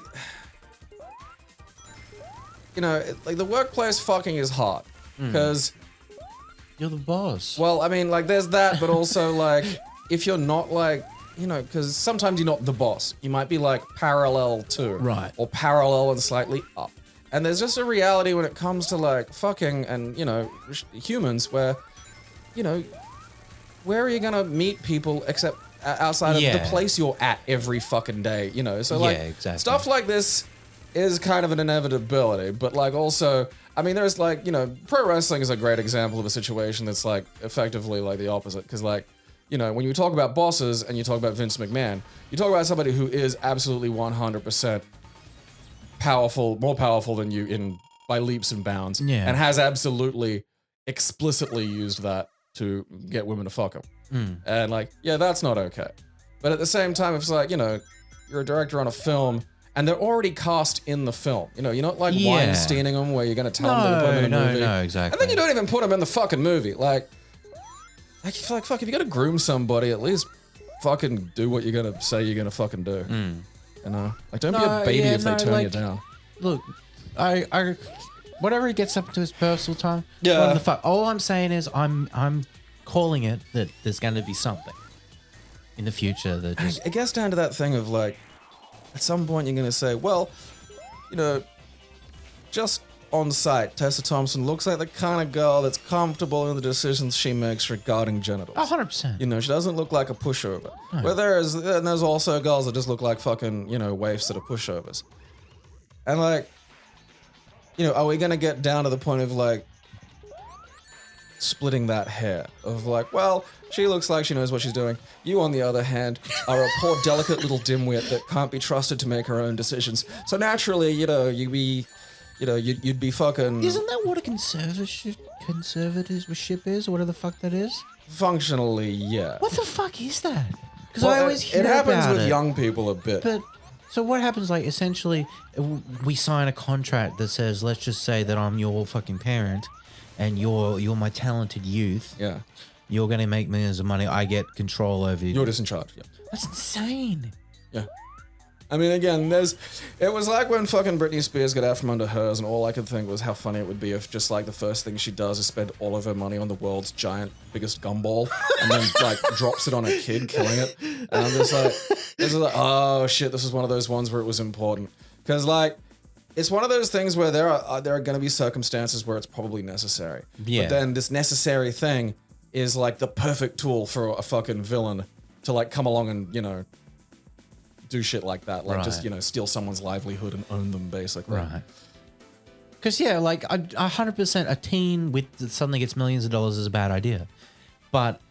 you know, like the workplace fucking is hot because you're the boss. Well, I mean, like, there's that, but also like, if you're not like, you know, because sometimes you're not the boss. You might be like parallel to, right, or parallel and slightly up. And there's just a reality when it comes to like fucking and, you know, humans where, you know, where are you gonna meet people except outside of the place you're at every fucking day, you know? So like, exactly. Stuff like this is kind of an inevitability, but like also, I mean, there's like, you know, pro wrestling is a great example of a situation that's like effectively like the opposite, because like, you know, when you talk about bosses and you talk about Vince McMahon, you talk about somebody who is absolutely 100% more powerful than you by leaps and bounds, Yeah. and has absolutely explicitly used that to get women to fuck him. And like, yeah, that's not okay. But at the same time, it's like, you're a director on a film, and they're already cast in the film. You're not like Weinsteining them where you're going to tell them to put them in a movie. No, exactly. And then you don't even put them in the fucking movie. Like fuck, if you're going to groom somebody, at least fucking do what you're going to say you're going to fucking do. Like, don't be a baby if they turn you down. Look, I whatever he gets up to his personal time. Yeah. What the fuck? All I'm saying is I'm calling it that there's going to be something in the future that just... It gets down to that thing of like, at some point you're going to say, well, just on site, Tessa Thompson looks like the kind of girl that's comfortable in the decisions she makes regarding genitals. 100%. She doesn't look like a pushover. No. But there's also girls that just look like fucking, waifs that are pushovers. And like, are we going to get down to the point of like splitting that hair of like, well, she looks like she knows what she's doing. You, on the other hand, are a poor, delicate little dimwit that can't be trusted to make her own decisions. So naturally, you'd be fucking... Isn't that what a conservatorship is, or whatever the fuck that is? Functionally, yeah. What the fuck is that? Because Well, I always hear it happens about with it. young people a bit. But so what happens? Like essentially, we sign a contract that says, let's just say that I'm your fucking parent, and you're my talented youth. Yeah. You're gonna make millions of money. I get control over you. You're just in charge. Yeah. That's insane. Yeah. I mean, again, it was like when fucking Britney Spears got out from under hers, and all I could think was how funny it would be if just like the first thing she does is spend all of her money on the world's biggest gumball, and then like drops it on a kid, killing it. And I'm just like, this is like, oh shit, this is one of those ones where it was important. Because like, it's one of those things where there are going to be circumstances where it's probably necessary. Yeah. But then this necessary thing is like the perfect tool for a fucking villain to like come along and, do shit like that. Like just, steal someone's livelihood and own them basically. Right. Because yeah, like 100% a teen with suddenly gets millions of dollars is a bad idea. But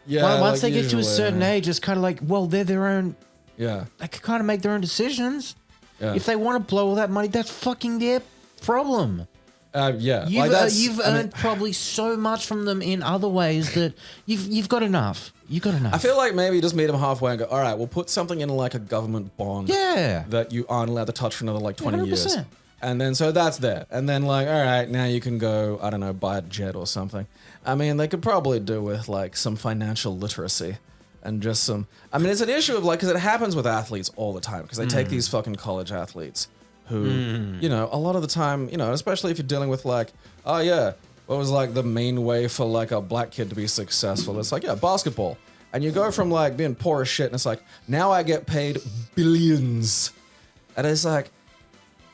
Yeah. once like they get to a usually, certain age, it's kind of like, well, they're their own. Yeah. They can kind of make their own decisions. Yeah. If they want to blow all that money, that's fucking their problem. Yeah. You've earned probably so much from them in other ways that you've got enough. You've got enough. I feel like maybe you just meet them halfway and go, all right, we'll put something in like a government bond. Yeah. That you aren't allowed to touch for another like 20 years. 100%. And then so that's there. And then like, all right, now you can go, I don't know, buy a jet or something. I mean, they could probably do with like some financial literacy and just some, I mean, it's an issue of like, because it happens with athletes all the time because they take these fucking college athletes who, a lot of the time, especially if you're dealing with like, oh yeah, what was like the main way for like a black kid to be successful? It's like, yeah, basketball. And you go from like being poor as shit and it's like, now I get paid billions. And it's like,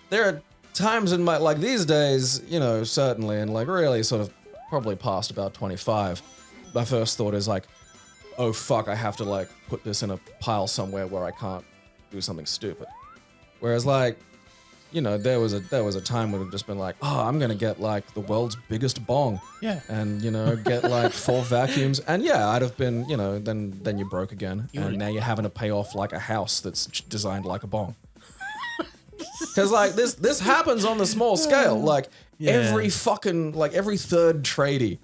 there are times in my, like these days, certainly, and like really sort of probably past about 25, my first thought is like, oh fuck, I have to like put this in a pile somewhere where I can't do something stupid. Whereas like, there was a time when it just been like, oh, I'm gonna get like the world's biggest bong, Yeah. and get like 4 vacuums, and yeah, I'd have been, then you're broke again, and now you're having to pay off like a house that's designed like a bong. Because like this happens on the small scale, like every fucking like every third tradie,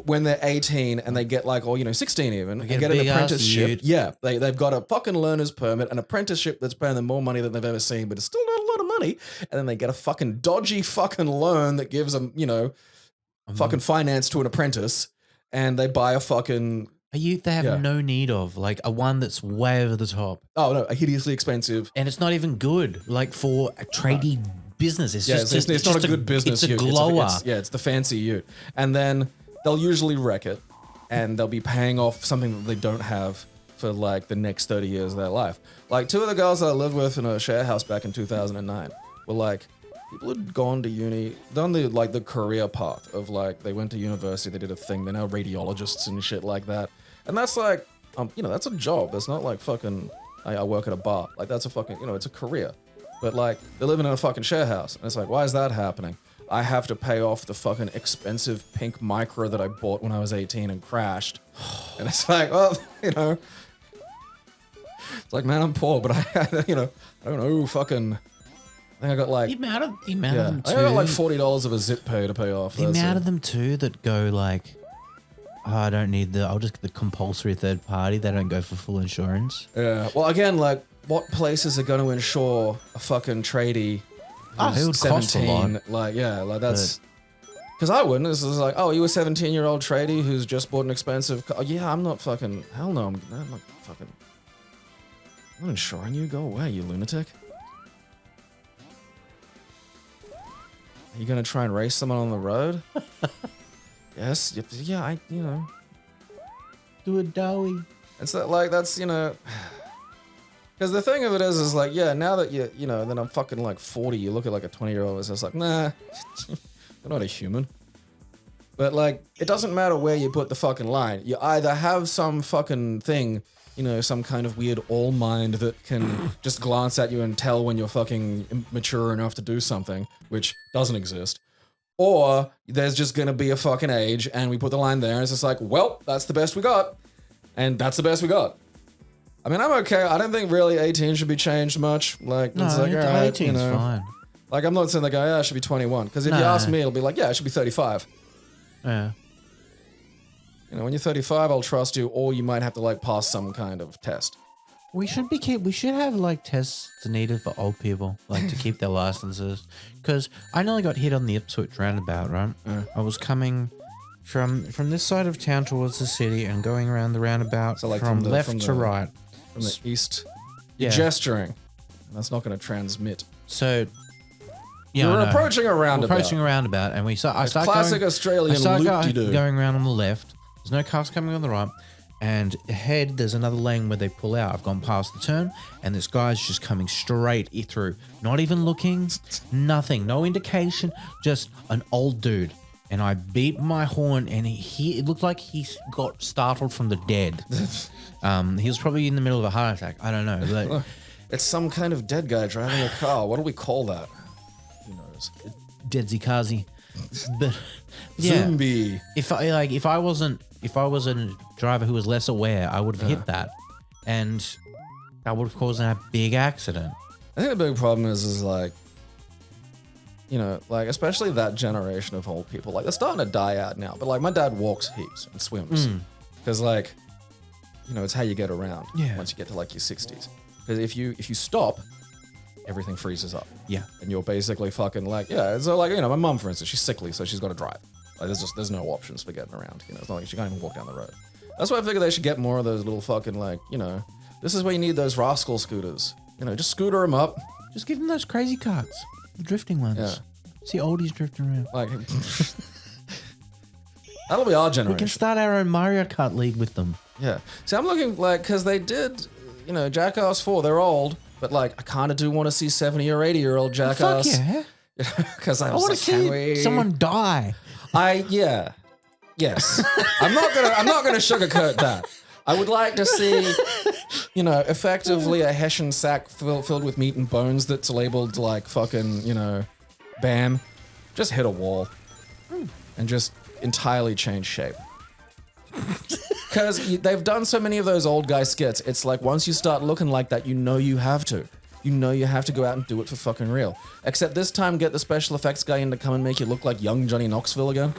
when they're 18 and they get like, or 16 even, and get an apprenticeship. Yeah, they've got a fucking learner's permit, an apprenticeship that's paying them more money than they've ever seen, but it's still not a lot of money. And then they get a fucking dodgy fucking loan that gives them, fucking finance to an apprentice, and they buy a fucking. They have no need of, like a one that's way over the top. Oh no, a hideously expensive. And it's not even good, like for a tradie business. It's it's not a good business It's a ute. glower. It's the fancy ute. And then they'll usually wreck it, and they'll be paying off something that they don't have for like the next 30 years of their life. Like 2 of the girls that I lived with in a share house back in 2009 were like, people had gone to uni, done the career path of like, they went to university, they did a thing, they're now radiologists and shit like that. And that's like, that's a job. That's not like fucking, I work at a bar. Like that's a fucking, it's a career. But like, they're living in a fucking share house. And it's like, why is that happening? I have to pay off the fucking expensive pink Micra that I bought when I was 18 and crashed. And it's like, well, it's like, man, I'm poor, but I don't know, fucking, think I got like The amount of them I think I got like $40 of a zip pay to pay off. The amount of them too that go like, oh, I don't need I'll just get the compulsory third party. They don't go for full insurance. Yeah. Well, again, like, what places are going to insure a fucking tradie who's it would 17? cost a lot. Like, yeah, like that's... Because I wouldn't. This is like, oh, you a 17-year-old tradie who's just bought an expensive car? Yeah, I'm not fucking... Hell no, I'm not fucking... I'm not insuring you. Go away, you lunatic. Are you going to try and race someone on the road? Yes. Yeah, Do a doughy. It's that, like, that's, because the thing of it is like, yeah, now that then I'm fucking like 40, you look at like a 20-year-old, it's just like, nah, you're not a human. But like, it doesn't matter where you put the fucking line. You either have some fucking thing, some kind of weird all mind that can just glance at you and tell when you're fucking mature enough to do something, which doesn't exist. Or there's just gonna be a fucking age and we put the line there and it's just like, well, that's the best we got. And that's the best we got. I mean, I'm okay. I don't think really 18 should be changed much. Like, No, it's like, all right, 18's fine. Like, I'm not saying like, yeah, I should be 21. Because if you ask me, it'll be like, yeah, I should be 35. Yeah. When you're 35, I'll trust you, or you might have to like pass some kind of test. We should have like tests needed for old people, like to keep their licenses. Because I nearly got hit on the Ipswich roundabout, right? I was coming from this side of town towards the city and going around the roundabout, so like from left to right. From the east. You're gesturing. That's not going to transmit. So, you're approaching a roundabout. We're approaching a roundabout, and I start classic Australian loop-de-doo. Going around on the left. There's no cars coming on the right. And ahead, there's another lane where they pull out. I've gone past the turn, and this guy's just coming straight through. Not even looking, nothing, no indication, just an old dude. And I beat my horn, and it looked like he got startled from the dead. He was probably in the middle of a heart attack. I don't know. But it's some kind of dead guy driving a car. What do we call that? Who knows? Dead Zikazi. But yeah, Zombie. If I wasn't a driver who was less aware, I would have hit that, and that would have caused a big accident. I think the big problem is like, like especially that generation of old people, like they're starting to die out now. But like my dad walks heaps and swims because like, it's how you get around once you get to like your 60s. Because if you stop, everything freezes up. Yeah. And you're basically fucking like, so like, my mum, for instance, she's sickly, so she's got to drive. Like there's no options for getting around. It's not like she can't even walk down the road. That's why I figure they should get more of those little fucking like, this is where you need those rascal scooters. Just scooter them up. Just give them those crazy carts, the drifting ones. Yeah. See oldies drifting around. Like, that'll be our generation. We can start our own Mario Kart league with them. Yeah. See, I'm looking like, because they did, Jackass 4, they're old, but like, I kind of do want to see 70 or 80-year-old Jackass. Fuck yeah. Because I want to see someone die. Yes. I'm not gonna sugarcoat that. I would like to see, effectively a Hessian sack filled with meat and bones that's labeled like fucking, bam, just hit a wall and just entirely change shape. Because they've done so many of those old guy skits. It's like once you start looking like that, you have to. You have to go out and do it for fucking real. Except this time, get the special effects guy in to come and make you look like young Johnny Knoxville again.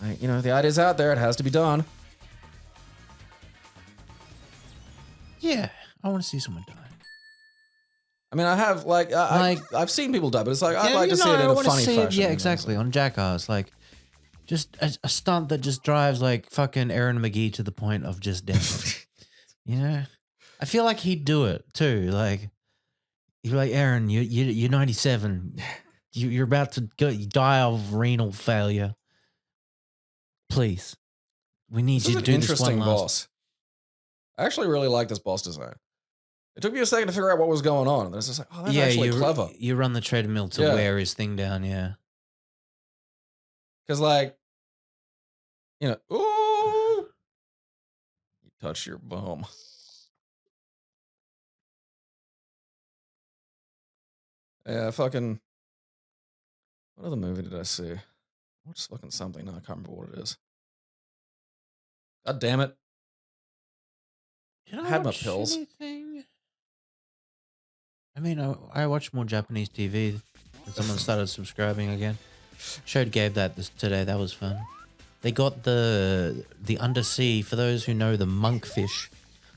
Like, the idea's out there. It has to be done. Yeah, I want to see someone die. I mean, I have I've seen people die, but it's like I'd like to see it in a funny fashion. Yeah, exactly. On Jackass, like just a stunt that just drives like fucking Aaron McGee to the point of just death. I feel like he'd do it too. Like, you're like, Aaron, you're 97. You're about to die of renal failure. Please, we need you to do this one last. Boss. I actually really like this boss design. It took me a second to figure out what was going on. And it's just like, oh, that's actually clever. You run the treadmill to wear his thing down, yeah. Because like, ooh, you touch your bum. Yeah, fucking. What other movie did I see? What's fucking something? No, I can't remember what it is. God damn it. Did I had my watch pills. Anything? I mean, I watch more Japanese TV. And someone started subscribing again. Showed Gabe that today. That was fun. They got the undersea, for those who know, the monkfish.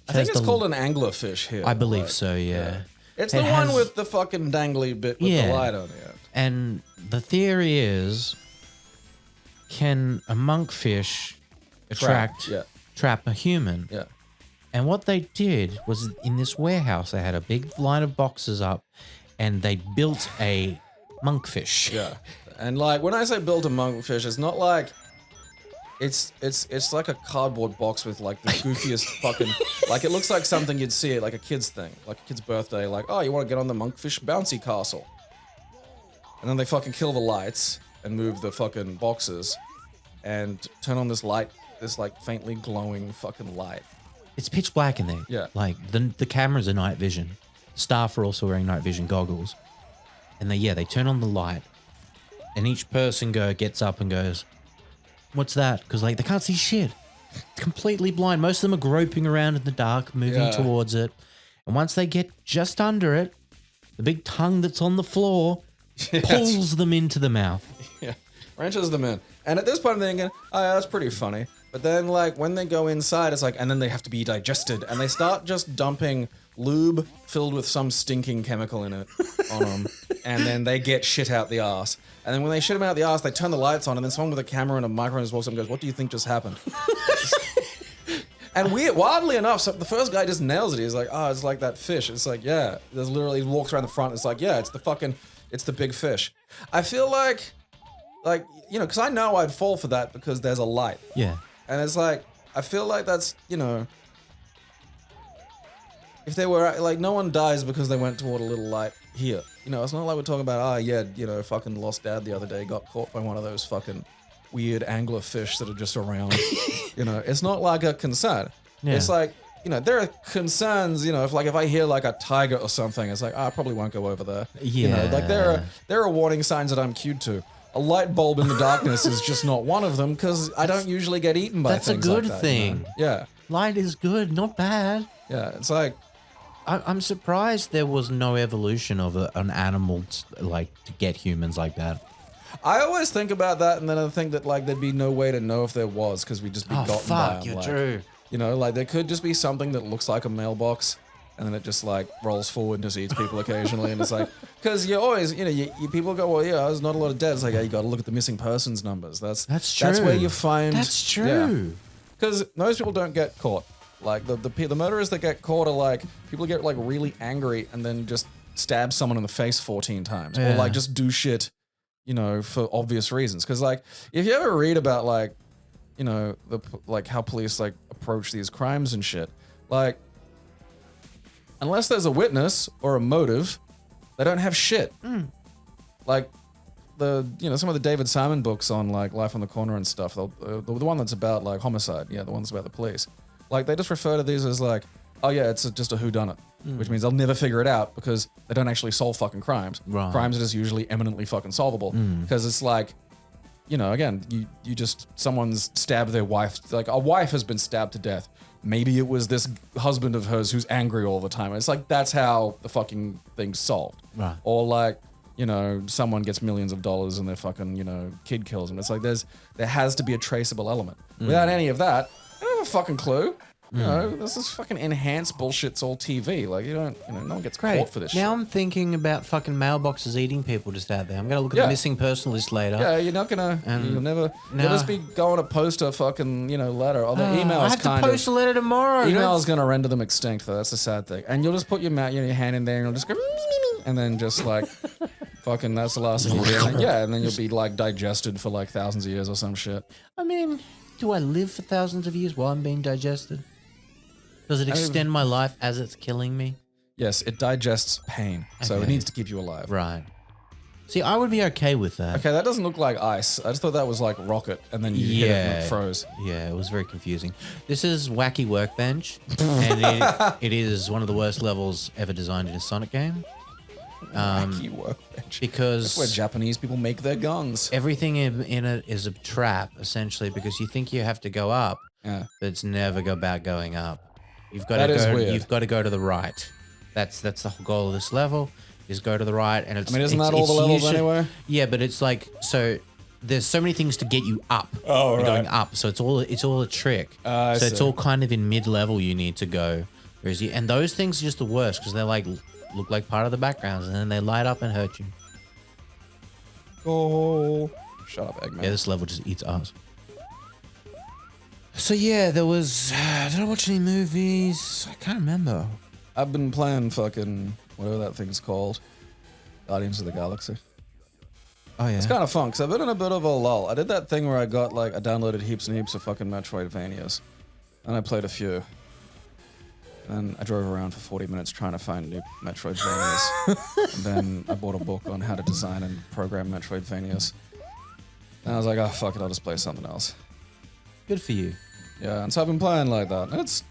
I think it's called an anglerfish here. I believe so, yeah. It's the one with the fucking dangly bit with the light on it. And the theory is, can a monkfish trap a human? Yeah. And what they did was, in this warehouse, they had a big line of boxes up, and they built a monkfish. Yeah. And like when I say built a monkfish, it's not like it's like a cardboard box with like the goofiest fucking like it looks like something you'd see at like a kid's thing, like a kid's birthday, like, oh, you want to get on the monkfish bouncy castle. And then they fucking kill the lights and move the fucking boxes and turn on this light, this like faintly glowing fucking light. It's pitch black in there. Yeah. Like the cameras are night vision. Staff are also wearing night vision goggles. And they turn on the light. And each person gets up and goes, what's that? Because like they can't see shit. Completely blind. Most of them are groping around in the dark, moving towards it. And once they get just under it, the big tongue that's on the floor pulls them into the mouth. Yeah. Wrenches them in. And at this point I'm thinking, oh yeah, that's pretty funny. But then like when they go inside, it's like, and then they have to be digested. And they start just dumping lube filled with some stinking chemical in it on them. And then they get shit out the ass. And then when they shit them out the ass, they turn the lights on, and then someone with a camera and a microphone just walks up and goes, what do you think just happened? And wildly enough, so the first guy just nails it. He's like, oh, it's like that fish. It's like, yeah. There's literally, he walks around the front. It's like, yeah, it's the big fish. I feel like, you know, because I know I'd fall for that because there's a light. Yeah. And it's like, I feel like that's, you know, if they were, like, no one dies because they went toward a little light here. You know, it's not like we're talking about, you know, fucking lost dad the other day got caught by one of those fucking weird angler fish that are just around. You know, it's not like a concern. Yeah. It's like, you know, there are concerns, you know, if I hear like a tiger or something, it's like, I probably won't go over there. Yeah. You know, like there are warning signs that I'm cued to. A light bulb in the darkness is just not one of them because I don't usually get eaten by things like that. That's a good thing. You know? Yeah. Light is good, not bad. Yeah, it's like... I'm surprised there was no evolution of an animal to get humans like that. I always think about that, and then I think that like there'd be no way to know if there was because we'd just be gotten by them. You're true. You know, like there could just be something that looks like a mailbox, and then it just like rolls forward and just eats people occasionally, and it's like because you always, you know, you people go, well, yeah, there's not a lot of dead. It's like, yeah, you got to look at the missing persons numbers. That's true. That's where you find. That's true. Because most people don't get caught. Like the murderers that get caught are like people get like really angry and then just stab someone in the face 14 times or like just do shit, you know, for obvious reasons. Because like if you ever read about like, you know, like how police like approach these crimes and shit, like unless there's a witness or a motive, they don't have shit. Like some of the David Simon books on like Life on the Corner and stuff. The one that's about like homicide, the ones about the police. Like, they just refer to these as like, oh yeah, it's just a whodunit, which means they'll never figure it out because they don't actually solve fucking crimes. Right. Crimes are just usually eminently fucking solvable because it's like, you know, again, someone's stabbed their wife, like a wife has been stabbed to death. Maybe it was this husband of hers who's angry all the time. It's like, that's how the fucking thing's solved. Right. Or like, you know, someone gets millions of dollars and their fucking, you know, kid kills them. It's like, there has to be a traceable element. Without any of that, I don't have a fucking clue. You know, this is fucking enhanced bullshit. It's all TV. Like, no one gets caught for this shit. Now I'm thinking about fucking mailboxes eating people just out there. I'm going to look at the missing person list later. Yeah, you're not going to, you'll just be going to post a fucking, you know, letter. Or the emails I have to post a letter tomorrow. Email's going to render them extinct, though. That's the sad thing. And you'll just put your hand in there and you'll just go, and then just like, fucking, that's the last thing you do. And then you'll be like digested for like thousands of years or some shit. I mean, do I live for thousands of years while I'm being digested? Does it extend my life as it's killing me? Yes, it digests pain, so it needs to keep you alive. Right. See, I would be okay with that. Okay, that doesn't look like ice. I just thought that was like rocket, and then you hit it and it froze. Yeah, it was very confusing. This is Wacky Workbench, and it is one of the worst levels ever designed in a Sonic game. Wacky Workbench. Because that's where Japanese people make their guns. Everything in it is a trap, essentially, because you think you have to go up, but it's never about going up. You've got to go to the right. That's the whole goal of this level. Is go to the right, and it's. I mean, isn't that all the levels anyway? Yeah, but it's like so. There's so many things to get you up. Oh, right. Going up, so it's all a trick. So it's all kind of in mid-level you need to go. Whereas and those things are just the worst because they're like look like part of the backgrounds, and then they light up and hurt you. Oh, shut up, Eggman. Yeah, this level just eats ass. So yeah, there was. Did I watch any movies? I can't remember. I've been playing fucking whatever that thing's called, Guardians of the Galaxy. Oh yeah, it's kind of fun because I've been in a bit of a lull. I did that thing where I downloaded heaps and heaps of fucking Metroidvanias, and I played a few. And I drove around for 40 minutes trying to find new Metroidvanias. And then I bought a book on how to design and program Metroidvanias. And I was like, oh fuck it, I'll just play something else. Good for you. Yeah, and so I've been playing like that. And it's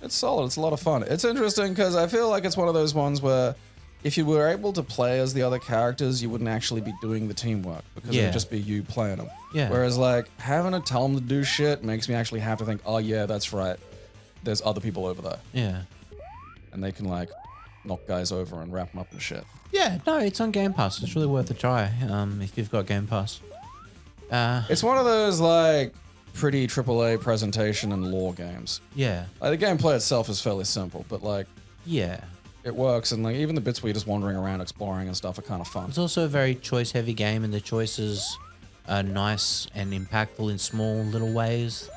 solid. It's a lot of fun. It's interesting because I feel like it's one of those ones where if you were able to play as the other characters, you wouldn't actually be doing the teamwork because it would just be you playing them. Yeah. Whereas like having to tell them to do shit makes me actually have to think, oh yeah, that's right. There's other people over there. Yeah. And they can like knock guys over and wrap them up and shit. Yeah, no, it's on Game Pass. It's really worth a try if you've got Game Pass. It's one of those like pretty AAA presentation and lore games. Yeah. Like the gameplay itself is fairly simple, but like yeah, it works, and like even the bits where you're just wandering around exploring and stuff are kind of fun. It's also a very choice-heavy game, and the choices are nice and impactful in small little ways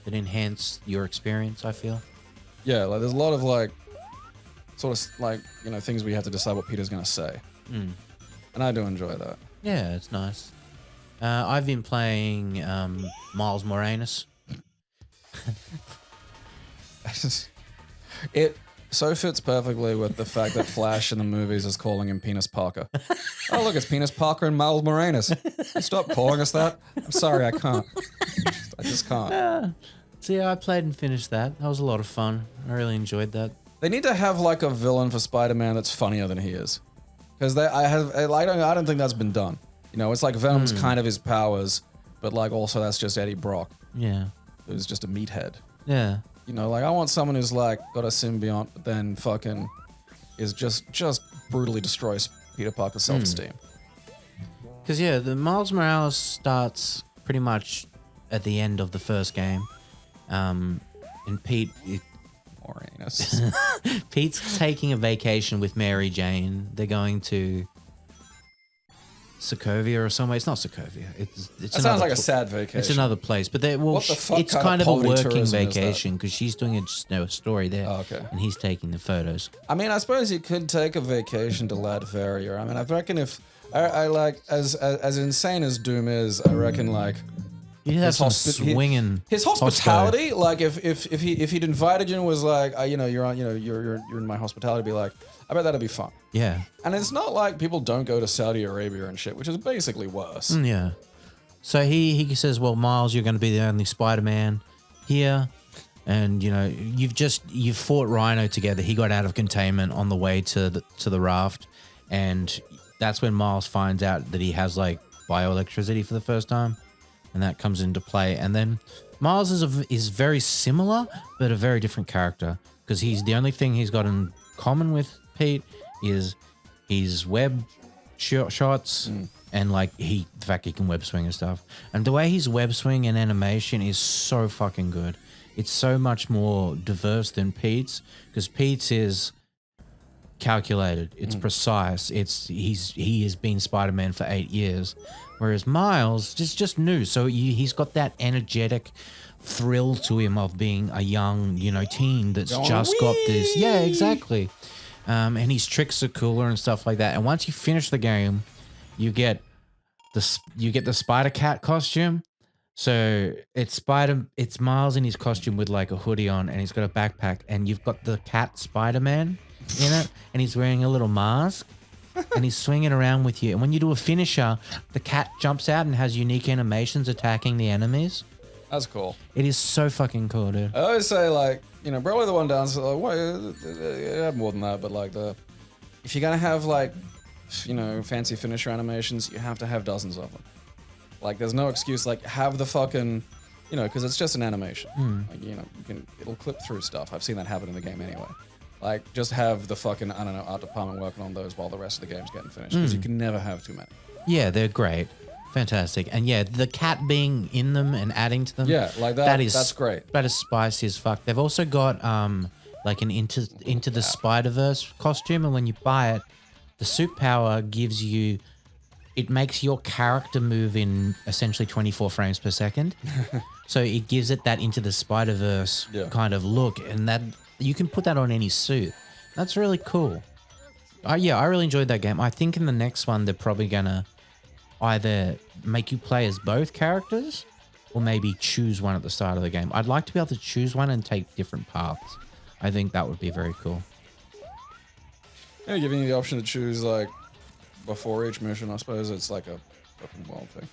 that enhance your experience, I feel. Yeah, like there's a lot of like sort of like, you know, things where you have to decide what Peter's going to say. And I do enjoy that. Yeah, it's nice. I've been playing Miles Morales. It so fits perfectly with the fact that Flash in the movies is calling him Penis Parker. Oh, look, it's Penis Parker and Miles Morales. Stop calling us that. I'm sorry, I can't. I just can't. So yeah, I played and finished that. That was a lot of fun. I really enjoyed that. They need to have like a villain for Spider-Man that's funnier than he is, because I don't think that's been done. You know, it's like Venom's kind of his powers, but like also that's just Eddie Brock, Yeah. who's just a meathead. Yeah. You know, like I want someone who's like got a symbiont, but then fucking is just brutally destroys Peter Parker's self-esteem. Because yeah, the Miles Morales starts pretty much at the end of the first game, and Pete's taking a vacation with Mary Jane. They're going to Sokovia or somewhere. It's not Sokovia. It sounds like a sad vacation. It's another place, but What the fuck it's kind kind of of a poverty working tourism is that? vacation because she's doing a story there. Oh, okay. And he's taking the photos. I mean, I suppose you could take a vacation to Latveria. I mean, I reckon if I like as insane as Doom is, I reckon like You have some swinging. his hospitality, like if he'd invited you and was like, you're in my hospitality, be like, I bet that'd be fun. Yeah. And it's not like people don't go to Saudi Arabia and shit, which is basically worse. Yeah. So he says, well, Miles, you're going to be the only Spider-Man here. And, you know, you've fought Rhino together. He got out of containment on the way to the raft. And that's when Miles finds out that he has, like, bioelectricity for the first time. And that comes into play. And then Miles is very similar, but a very different character. Because the only thing he's got in common with Pete is his web shots and like the fact he can web swing and stuff. And the way his web swing and animation is so fucking good. It's so much more diverse than Pete's, because Pete's is calculated. It's precise. He has been Spider-Man for 8 years, whereas Miles is just new. So he's got that energetic thrill to him of being a young, teen that's just got this. Yeah, exactly. And his tricks are cooler and stuff like that. And once you finish the game, you get the Spider-Cat costume. So it's Miles in his costume with like a hoodie on, and he's got a backpack, and you've got the cat Spider-Man in it, and he's wearing a little mask, and he's swinging around with you. And when you do a finisher, the cat jumps out and has unique animations attacking the enemies. That's cool. It is so fucking cool, dude. I always say, like, probably the one down, so like, more than that, but like if you're going to have like, fancy finisher animations, you have to have dozens of them. Like, there's no excuse, like, have the fucking, because it's just an animation. Like, it'll clip through stuff. I've seen that happen in the game anyway. Like, just have the fucking, I don't know, art department working on those while the rest of the game's getting finished. Because you can never have too many. Yeah, they're great. Fantastic. And yeah, the cat being in them and adding to them. Yeah, like that's great. That is spicy as fuck. They've also got like an into the Spider-Verse costume, and when you buy it, the suit power gives you, it makes your character move in essentially 24 frames per second. So it gives it that into the Spider-Verse kind of look, and that you can put that on any suit. That's really cool. Yeah, I really enjoyed that game. I think in the next one, they're probably gonna either make you play as both characters or maybe choose one at the start of the game. I'd like to be able to choose one and take different paths. I think that would be very cool. Yeah, giving you the option to choose, like, before each mission, I suppose it's like a open world thing.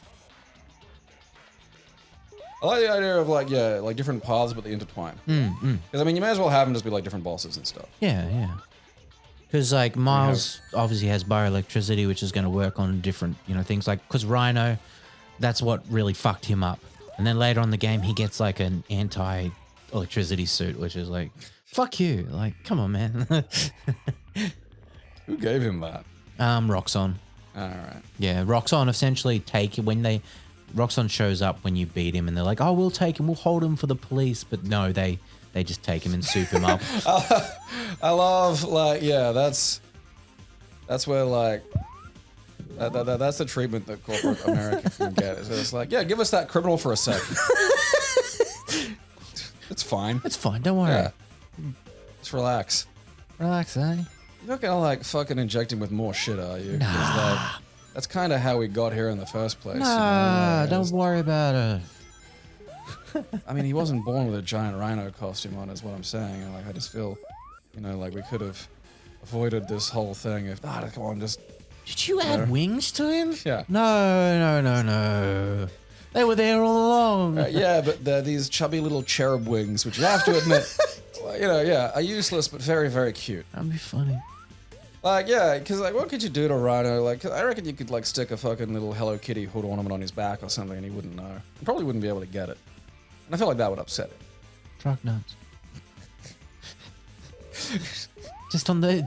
I like the idea of, like, yeah, like different paths, but they intertwine. Because, I mean, you may as well have them just be, like, different bosses and stuff. Yeah, yeah. Because, like, Miles obviously has bioelectricity, which is going to work on different, things. Like, because Rhino, that's what really fucked him up. And then later on in the game, he gets, like, an anti-electricity suit, which is like, fuck you. Like, come on, man. Who gave him that? Roxxon. All right. Yeah, Roxxon essentially Roxxon shows up when you beat him, and they're like, oh, we'll take him, we'll hold him for the police. But no, they just take him and soup him up. I love, like, yeah, that's where, like, that's the treatment that corporate America can get. It's like, yeah, give us that criminal for a sec. It's fine. It's fine, don't worry. Yeah. Just relax. Relax, eh? You're not gonna, like, fucking inject him with more shit, are you? Nah. Like, that's kind of how we got here in the first place. Nah, don't worry about it. I mean, he wasn't born with a giant rhino costume on, is what I'm saying. And, like, I just feel, like we could have avoided this whole thing if, come on, just... Did you add wings to him? Yeah. No. They were there all along. Yeah, but they're these chubby little cherub wings, which you have to admit, are useless but very, very cute. That'd be funny. Like, yeah, because, like, what could you do to Rhino? Like, I reckon you could, like, stick a fucking little Hello Kitty hood ornament on his back or something and he wouldn't know. He probably wouldn't be able to get it. And I feel like that would upset him. Truck nuts.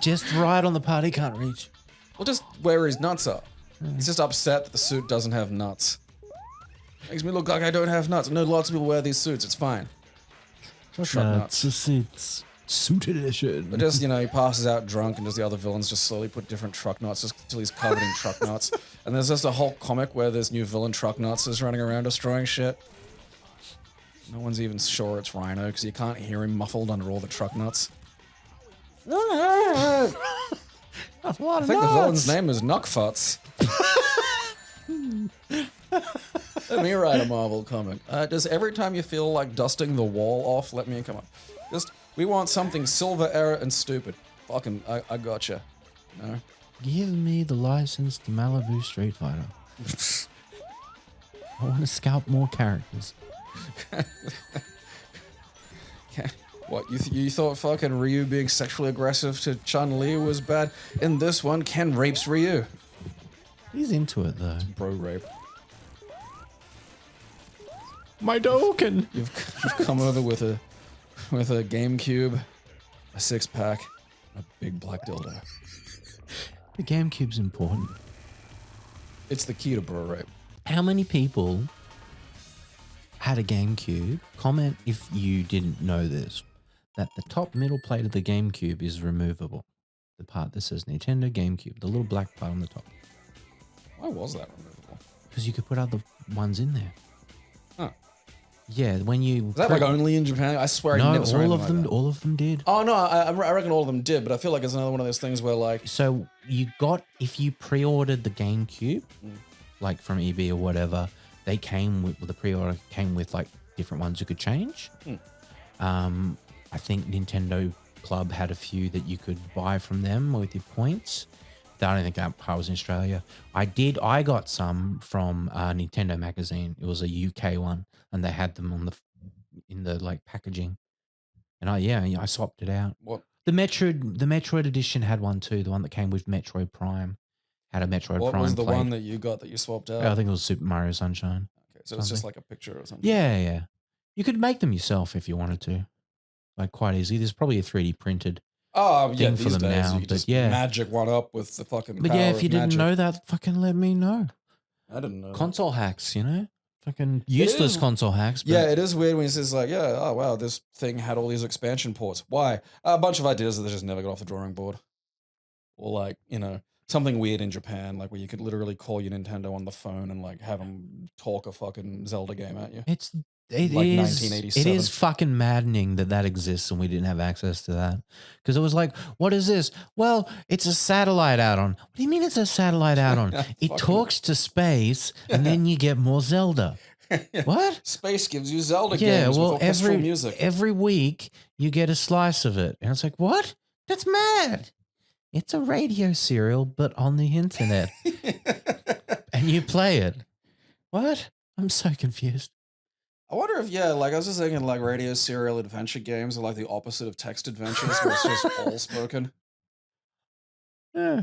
just right on the part he can't reach. Well, just where his nuts are. He's just upset that the suit doesn't have nuts. Makes me look like I don't have nuts. I know lots of people wear these suits. It's fine. Truck nuts. It's suit edition. But just, he passes out drunk and just the other villains just slowly put different truck nuts just until he's covered in truck nuts. And there's just a whole comic where this new villain truck nuts is running around destroying shit. No one's even sure it's Rhino because you can't hear him muffled under all the truck nuts. That's a lot of I think the villain's name is Knuckfuts. Let me write a Marvel comic. Just every time you feel like dusting the wall off, let me come on. We want something silver, error, and stupid. Fucking, I gotcha. No? Give me the license to Malibu Street Fighter. I want to scalp more characters. What, you thought fucking Ryu being sexually aggressive to Chun-Li was bad? In this one, Ken rapes Ryu. He's into it, though. Bro rape. My Doken! You've come over with a GameCube, a 6-pack, a big black dildo. The GameCube's important. It's the key to bro rape. How many people had a GameCube? Comment if you didn't know this. That the top middle plate of the GameCube is removable. The part that says Nintendo GameCube, the little black part on the top. Why was that removable? Because you could put other ones in there. Huh. Yeah, when you... Is that like only in Japan? I swear no, I never saw anything like that. all of them did. Oh, no, I reckon all of them did, but I feel like it's another one of those things where, like... So if you pre-ordered the GameCube, like from eBay or whatever, they came with the pre-order came with like different ones you could change. I think Nintendo Club had a few that you could buy from them with your points. I don't think that part was in Australia. I got some from Nintendo Magazine. It was a UK one, and they had them in the like packaging. And I swapped it out. What? The Metroid edition had one too. The one that came with Metroid Prime had a Metroid Prime. What was the plate. one that you got that you swapped out? I think it was Super Mario Sunshine. Okay, so it's just like a picture or something. Yeah. You could make them yourself if you wanted to. Like quite easy. There's probably a 3D printed yeah, thing for these them days now. you But just yeah, magic one up with the fucking but power yeah, if you of didn't magic. know that, fucking let me know. I didn't know that. Console hacks, you know, fucking useless is- console hacks. But Yeah, it is weird when he says like, yeah, oh wow, this thing had all these expansion ports. Why? A bunch of ideas that they just never got off the drawing board. Or like, you know, something weird in Japan, like where you could literally call your Nintendo on the phone and like have them talk a fucking Zelda game at you. It Like is 1987. fucking maddening that exists and we didn't have access to that. Because it was like, what is this? Well, it's a satellite add-on. What do you mean it's a satellite add-on? It Fucking- talks to space and then you get more Zelda. What? Space gives you Zelda Yeah, games well, with orchestral music. every week you get a slice of it. And it's like, what? That's mad. It's a radio serial, but on the internet. And you play it. What? I'm so confused. I wonder if, yeah, like I was just thinking like radio serial adventure games are like the opposite of text adventures where it's just all spoken. Yeah.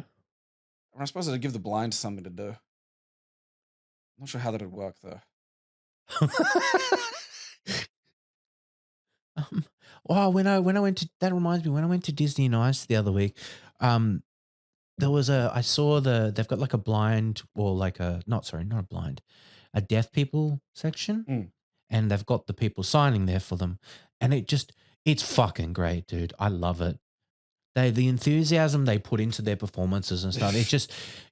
I'm supposed to give the blind something to do. I'm not sure how that would work though. Wow, when I went to, that reminds me, when I went to Disney on Ice the other week, there was I saw they've got like a blind, or like not a blind, a deaf people section. Mm. And they've got the people signing there for them. And it's fucking great, dude. I love it. The enthusiasm they put into their performances and stuff.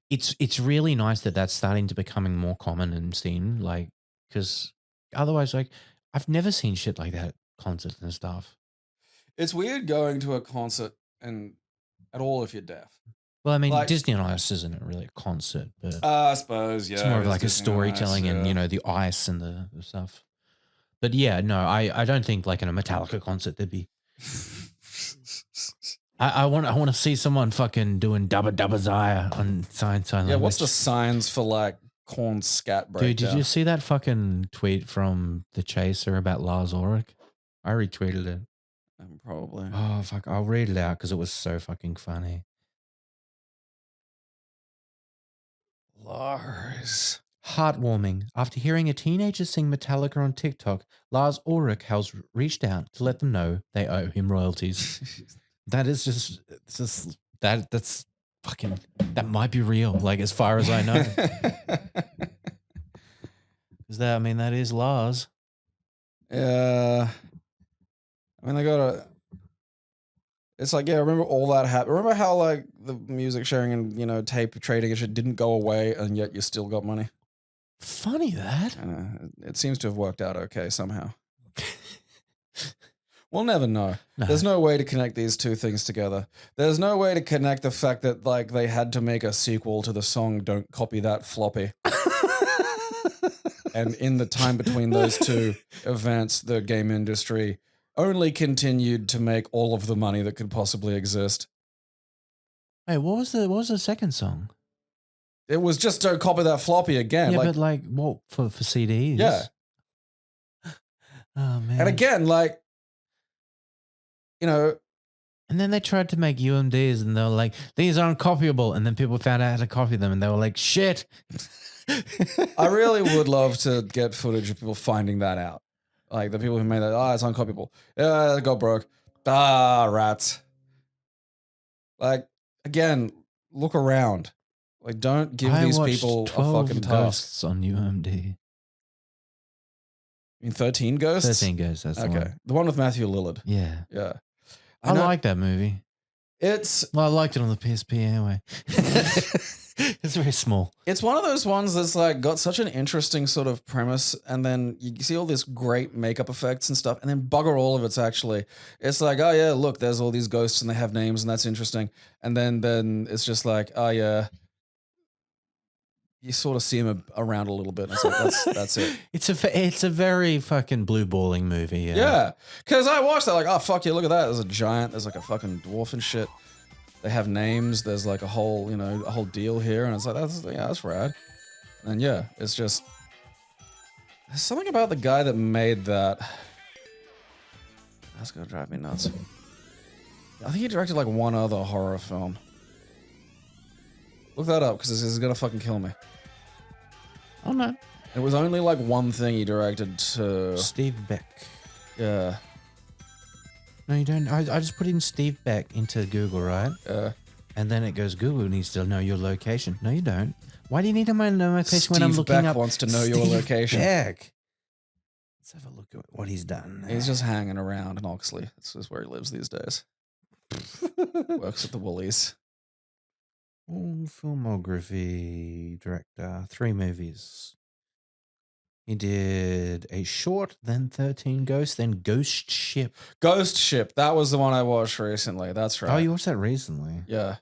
It's really nice that that's starting to becoming more common and seen, like, because otherwise, like, I've never seen shit like that at concerts and stuff. It's weird going to a concert and at all if you're deaf. Well, I mean, Like- Disney on Ice isn't really a concert, but I suppose, yeah. it's more of it is like a Disney on storytelling Ice, and, yeah. you know, the ice and the stuff. But yeah, no, I don't think like in a Metallica concert there'd be. I want to see someone fucking doing Dubba Dubba Zaya on sign Yeah, language. what's the signs for like corn scat breakdown? Dude, did you see that fucking tweet from The Chaser about Lars Ulrich? I retweeted it. Probably. Oh, fuck. I'll read it out because it was so fucking funny. Lars. Heartwarming. After hearing a teenager sing Metallica on TikTok, Lars Ulrich has reached out to let them know they owe him royalties. That is just that's fucking, that might be real, like, as far as I know. Is that, I mean, that is Lars. Yeah. I mean, they got it's like, yeah, remember all that happened. Remember how like the music sharing and, you know, tape trading and shit didn't go away and yet you still got money? Funny that. It seems to have worked out okay somehow. We'll never know. No. There's no way to connect these two things together. There's no way to connect the fact that like they had to make a sequel to the song Don't Copy That Floppy. And in the time between those two events, the game industry only continued to make all of the money that could possibly exist. Hey, what was the second song? It was just Don't Copy That Floppy again. Yeah, like, but like, what, for CDs? yeah. Oh man. And again, like, you know, And then they tried to make UMDs and they were like, these aren't copyable. And then people found out how to copy them and they were like, shit. I really would love to get footage of people finding that out. Like the people who made that, it's uncopyable. Yeah, it got broke. Rats. Like, again, look around. Like, don't give I these watched people a 12 fucking task. Ghosts on UMD. You mean 13 Ghosts? 13 Ghosts, that's the Okay. one. The one with Matthew Lillard. Yeah. Yeah. I know- like that movie. It's Well, I liked it on the PSP anyway. It's very small. It's one of those ones that's like got such an interesting sort of premise, and then you see all this great makeup effects and stuff, and then bugger all of it's actually. It's like, oh yeah, look, there's all these ghosts and they have names and that's interesting, and then it's just like, oh yeah, you sort of see them around a little bit. And it's like, that's it. It's a very fucking blue balling movie. Yeah, because I watched that like, oh fuck yeah, look at that. There's a giant. There's like a fucking dwarf and shit. They have names. There's like a whole, a whole deal here, and it's like that's rad. And yeah, it's just there's something about the guy that made that. That's gonna drive me nuts. I think he directed like one other horror film. Look that up because this is gonna fucking kill me. Oh no. It was only like one thing he directed to. Steve Beck. Yeah. No, you don't. I just put in Steve Beck into Google, right? And then it goes, Google needs to know your location. No, you don't. Why do you need to know my location when I'm looking Beck up? wants to know your location. Beck. Let's have a look at what he's done. He's just hanging around in Oxley. This is where he lives these days. Works at the Woolies. Filmography, director, 3 movies. He did a short, then 13 Ghosts, then Ghost Ship. Ghost Ship. That was the one I watched recently. That's right. Oh, you watched that recently? Yeah.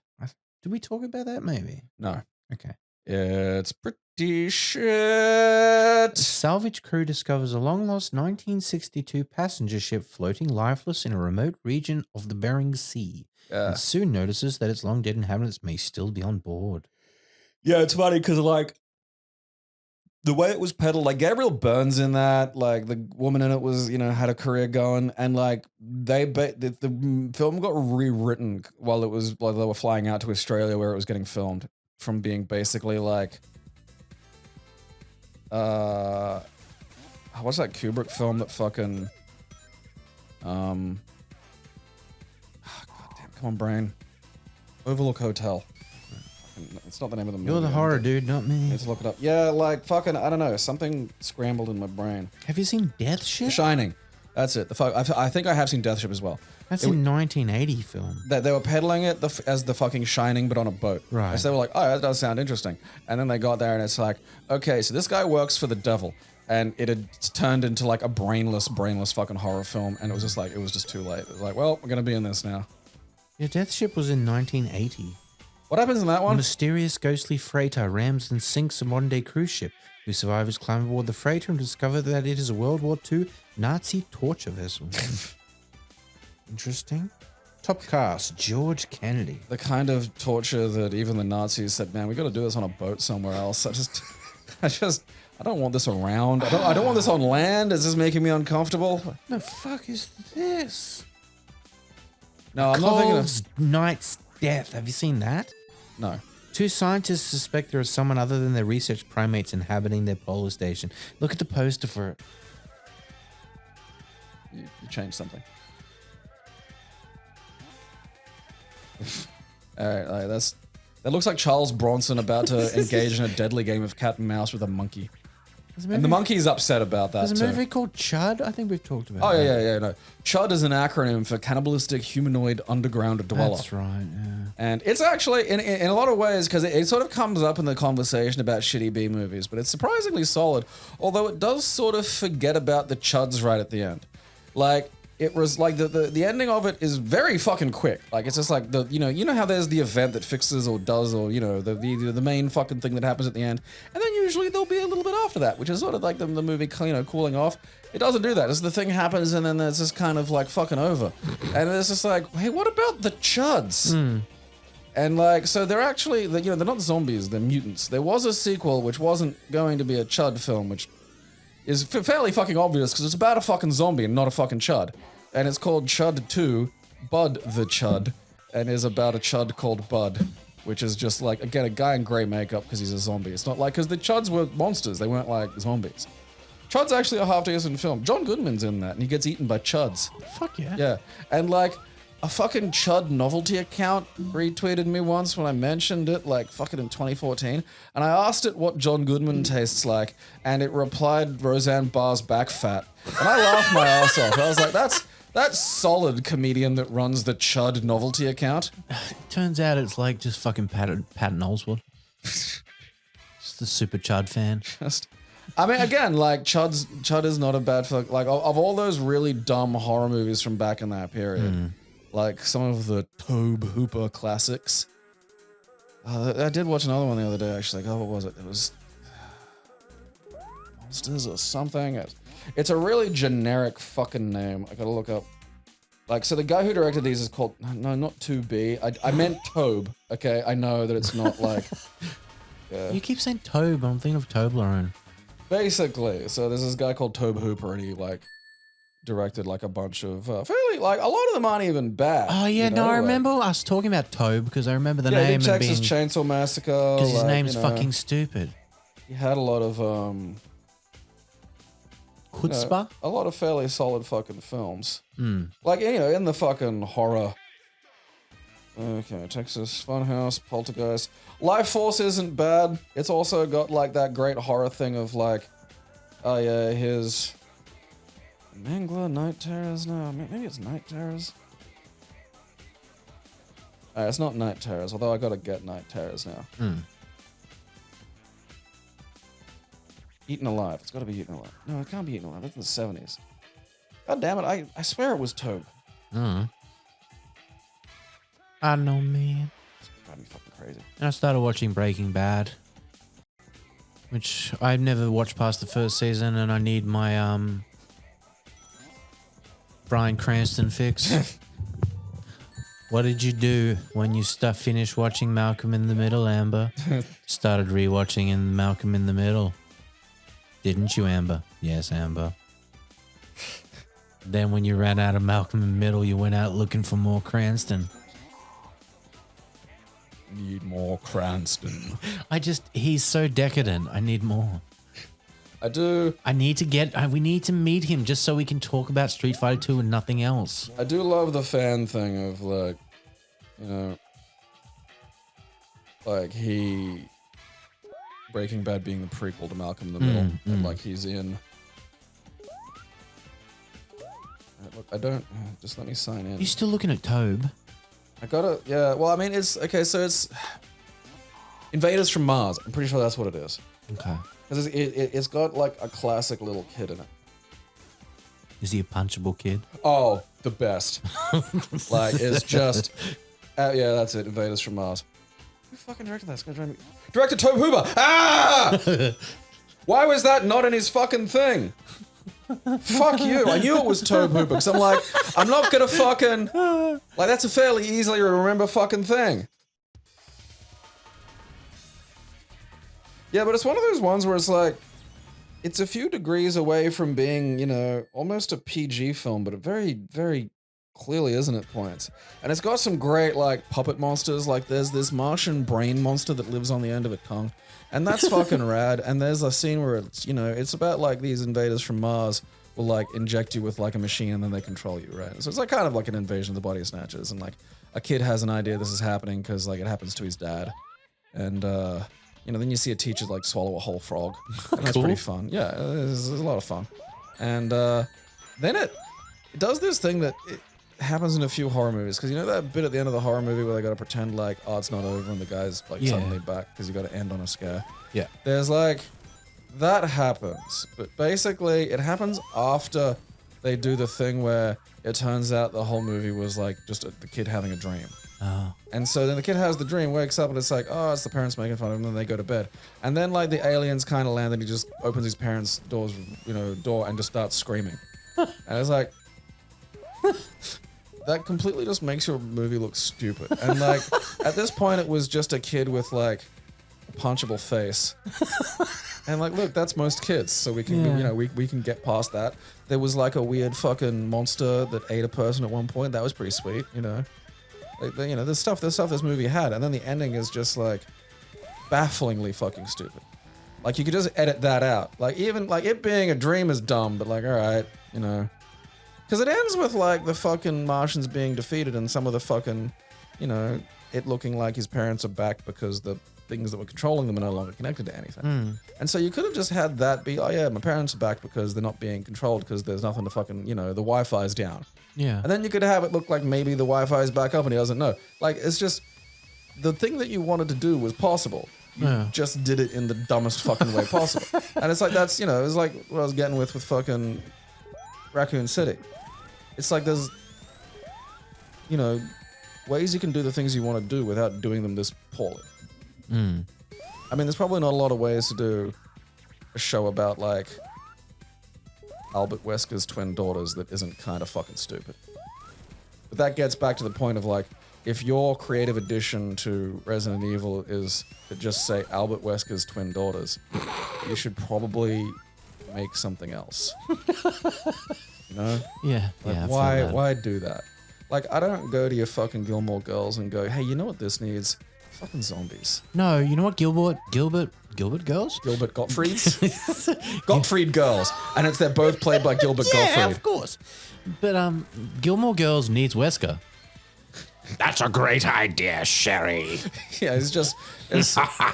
Did we talk about that maybe? No. Okay. It's pretty shit. A salvage crew discovers a long-lost 1962 passenger ship floating lifeless in a remote region of the Bering Sea. Yeah. And soon notices that its long-dead inhabitants may still be on board. Yeah, it's funny because, like, the way it was peddled, like, Gabriel Byrne's in that, like, the woman in it was, you know, had a career going, and, like, the film got rewritten while it was, like, they were flying out to Australia where it was getting filmed, from being basically, like, what's that Kubrick film that fucking, God damn, come on, brain. Overlook Hotel. It's not the name of the movie. You're the horror dude, not me. Let's look it up. Yeah, like fucking, I don't know. Something scrambled in my brain. Have you seen Death Ship? The Shining. That's it. I think I have seen Death Ship as well. That's a 1980 film. They were peddling it as the fucking Shining, but on a boat. Right. And so they were like, oh, that does sound interesting. And then they got there and it's like, okay, so this guy works for the devil. And it had turned into like a brainless fucking horror film. And it was just like, it was just too late. It was like, well, we're going to be in this now. Yeah, Death Ship was in 1980. What happens in that A one? mysterious ghostly freighter rams and sinks a modern-day cruise ship. Who survivors climb aboard the freighter and discover that it is a World War II Nazi torture vessel. Interesting. Top cast, George Kennedy. The kind of torture that even the Nazis said, man, we got to do this on a boat somewhere else. I don't want this around. I don't want this on land. Is this making me uncomfortable? What the fuck is this? No, I'm not thinking Cold's Knight's Death. Have you seen that? No. 2 scientists suspect there is someone other than their research primates inhabiting their polar station. Look at the poster for it. You changed something. All right, that looks like Charles Bronson about to engage in a deadly game of cat and mouse with a monkey. And the monkey's upset about that There's too. a movie called Chud. I think we've talked about it. Oh, yeah, no. CHUD is an acronym for Cannibalistic Humanoid Underground Dweller. That's right, yeah. And it's actually, in a lot of ways, because it sort of comes up in the conversation about shitty B movies, but it's surprisingly solid, although it does sort of forget about the CHUDs right at the end. Like, it was like the ending of it is very fucking quick. Like, it's just like you know how there's the event that fixes or does, or you know the main fucking thing that happens at the end, and then usually there'll be a little bit after that, which is sort of like the movie, you know, cooling off. It doesn't do that. It's the thing happens and then it's just kind of like fucking over, and it's just like, hey, what about the CHUDs? And like, so they're actually, you know, they're not zombies, they're mutants. There was a sequel which wasn't going to be a CHUD film, which is fairly fucking obvious because it's about a fucking zombie and not a fucking CHUD. And it's called CHUD 2, Bud the CHUD, and is about a CHUD called Bud, which is just like, again, a guy in grey makeup because he's a zombie. It's not like, because the CHUDs were monsters, they weren't like zombies. CHUD's actually a half-decent film. John Goodman's in that, and he gets eaten by CHUDs. Fuck yeah. Yeah, and like, a fucking CHUD novelty account retweeted me once when I mentioned it, like fucking in 2014, and I asked it what John Goodman tastes like, and it replied Roseanne Barr's back fat, and I laughed my ass off. I was like, that's solid, comedian that runs the CHUD novelty account. Turns out it's like just fucking Patton Oswalt. Just the super CHUD fan. I mean, again, like CHUD is not a bad fuck. Like of all those really dumb horror movies from back in that period. Like some of the Tobe Hooper classics. I did watch another one the other day, actually. Like, what was it? It was Monsters or something. It's a really generic fucking name. I gotta look up. Like, so the guy who directed these is called, no, not 2B. I meant Tobe, okay? I know that it's not like... Yeah. You keep saying Tobe, I'm thinking of Toblerone. Basically, so there's this guy called Tobe Hooper, and he, like, directed like a bunch of fairly, like, a lot of them aren't even bad. Oh yeah, you know? no, I like, remember us talking about Tobe because I remember the name he and Texas being Chainsaw Massacre. because his like, name's you know, fucking stupid. He had a lot of chutzpah. a lot of fairly solid fucking films. Mm. Like, you know, in the fucking horror. Okay, Texas Funhouse, Poltergeist. Life Force isn't bad. It's also got like that great horror thing of like, oh yeah, here's Mangler, Night Terrors. No, maybe it's Night Terrors. It's not Night Terrors, although I gotta get Night Terrors now. Mm. Eaten Alive. It's gotta be Eaten Alive. No, it can't be Eaten Alive. That's in the 70s. God damn it, I swear it was Tobe. Mm. I know, man. It's driving me fucking crazy. And I started watching Breaking Bad, which I've never watched past the first season, and I need my Bryan Cranston fix. What did you do when you finished watching Malcolm in the Middle, Amber? Started rewatching in Malcolm in the Middle. Didn't you, Amber? Yes, Amber. Then when you ran out of Malcolm in the Middle, you went out looking for more Cranston. Need more Cranston. He's so decadent. I need more. I do. We need to meet him just so we can talk about Street Fighter 2 and nothing else. I do love the fan thing of like, you know, like Breaking Bad being the prequel to Malcolm in the Middle, and like he's in. Look, I don't. Just let me sign in. You still looking at Tobe? I gotta. Yeah. Well, I mean, it's okay. So it's Invaders from Mars. I'm pretty sure that's what it is. Okay. Because it's got like a classic little kid in it. Is he a punchable kid? Oh, the best. Like, it's just... yeah, that's it. Invaders from Mars. Who fucking directed that? It's gonna drive me... Director Tobe Hooper! Ah! Why was that not in his fucking thing? Fuck you. I knew it was Tobe Hooper, because I'm like, I'm not gonna fucking... Like, that's a fairly easily to remember fucking thing. Yeah, but it's one of those ones where it's like, it's a few degrees away from being, you know, almost a PG film, but it very, very clearly isn't at points. And it's got some great, like, puppet monsters. Like, there's this Martian brain monster that lives on the end of a tongue. And that's fucking rad. And there's a scene where it's, you know, it's about, like, these invaders from Mars will, like, inject you with, like, a machine and then they control you, right? So it's, like, kind of like an invasion of the body snatchers. And, like, a kid has an idea this is happening because, like, it happens to his dad. And, you know, then you see a teacher like swallow a whole frog. And that's pretty fun. Yeah, it's a lot of fun. And then it does this thing that it happens in a few horror movies. Because you know that bit at the end of the horror movie where they got to pretend like, oh, it's not over and the guy's like suddenly back because you got to end on a scare. Yeah. There's like, that happens. But basically it happens after they do the thing where it turns out the whole movie was like just the kid having a dream. Oh. And so then the kid has the dream, wakes up, and it's like, oh, it's the parents making fun of him, and they go to bed. And then like the aliens kind of land, and he just opens his parents' door and just starts screaming. And it's like, that completely just makes your movie look stupid. And like at this point, it was just a kid with like a punchable face. And like, look, that's most kids, so we can, you know, we can get past that. There was like a weird fucking monster that ate a person at one point. That was pretty sweet, you know. Like, you know, there's stuff this movie had, and then the ending is just like bafflingly fucking stupid. Like you could just edit that out. Like even like it being a dream is dumb, but like all right, you know, because it ends with like the fucking Martians being defeated and some of the fucking, you know, it looking like his parents are back because the things that were controlling them are no longer connected to anything. And so you could have just had that be, oh yeah, my parents are back because they're not being controlled because there's nothing to fucking, you know, the Wi-Fi's down. Yeah. And then you could have it look like maybe the Wi-Fi is back up and he doesn't know. Like, it's just, the thing that you wanted to do was possible. You just did it in the dumbest fucking way possible. And it's like, that's, you know, it's like what I was getting with fucking Raccoon City. It's like there's, you know, ways you can do the things you want to do without doing them this poorly. I mean, there's probably not a lot of ways to do a show about, like, Albert Wesker's twin daughters that isn't kind of fucking stupid. But that gets back to the point of like, if your creative addition to Resident Evil is to just say Albert Wesker's twin daughters, you should probably make something else. You know? Yeah. Like, yeah. why do that? Like, I don't go to your fucking Gilmore Girls and go, hey, you know what this needs? Fucking zombies. No, you know what? Gilbert girls? Gilbert Gottfried's? Gottfried girls. And they're both played by Gilbert Yeah, Gottfried. of course. But Gilmore Girls needs Wesker. That's a great idea, Sherry. Yeah,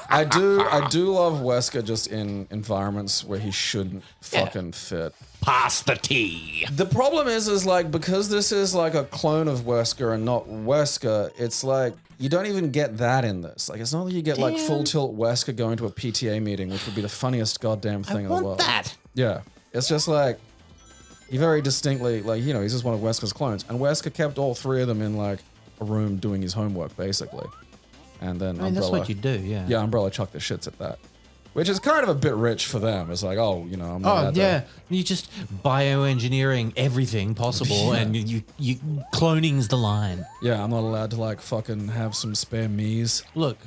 I do love Wesker just in environments where he shouldn't fucking fit. Pass the tea. The problem is like, because this is like a clone of Wesker and not Wesker, it's like, you don't even get that in this. Like, it's not that you get like full tilt Wesker going to a PTA meeting, which would be the funniest goddamn thing in the world. That. Yeah. It's just like, he very distinctly, like, you know, he's just one of Wesker's clones. And Wesker kept all three of them in like a room doing his homework, basically. And then I mean, Umbrella. that's what you do, yeah. Yeah, Umbrella chucked the shits at that. Which is kind of a bit rich for them. It's like, oh, you know, I'm not allowed to- You just bioengineering everything possible, and you cloning's the line. Yeah, I'm not allowed to like fucking have some spare me's. Look.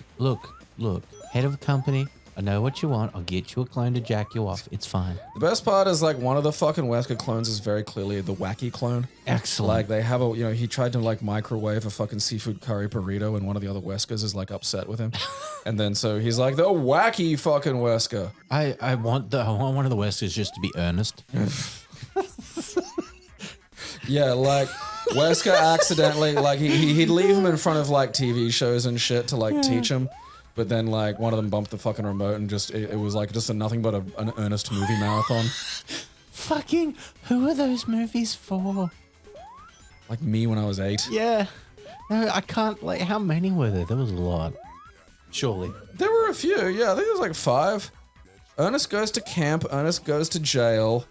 Head of a company. I know what you want. I'll get you a clone to jack you off. It's fine. The best part is like one of the fucking Wesker clones is very clearly the wacky clone. Excellent. Like they have a, you know, he tried to like microwave a fucking seafood curry burrito and one of the other Weskers is like upset with him. And then so he's like, the wacky fucking Wesker. I want one of the Weskers just to be Ernest. Yeah, like Wesker accidentally, like he'd leave him in front of like TV shows and shit to like teach him. But then, like, one of them bumped the fucking remote and just, it was like just nothing but an Ernest movie marathon. Fucking, who are those movies for? Like me when I was 8. Yeah. No, I can't, like, how many were there? There was a lot. Surely. There were a few, yeah, I think there was like 5. Ernest Goes to Camp, Ernest Goes to Jail.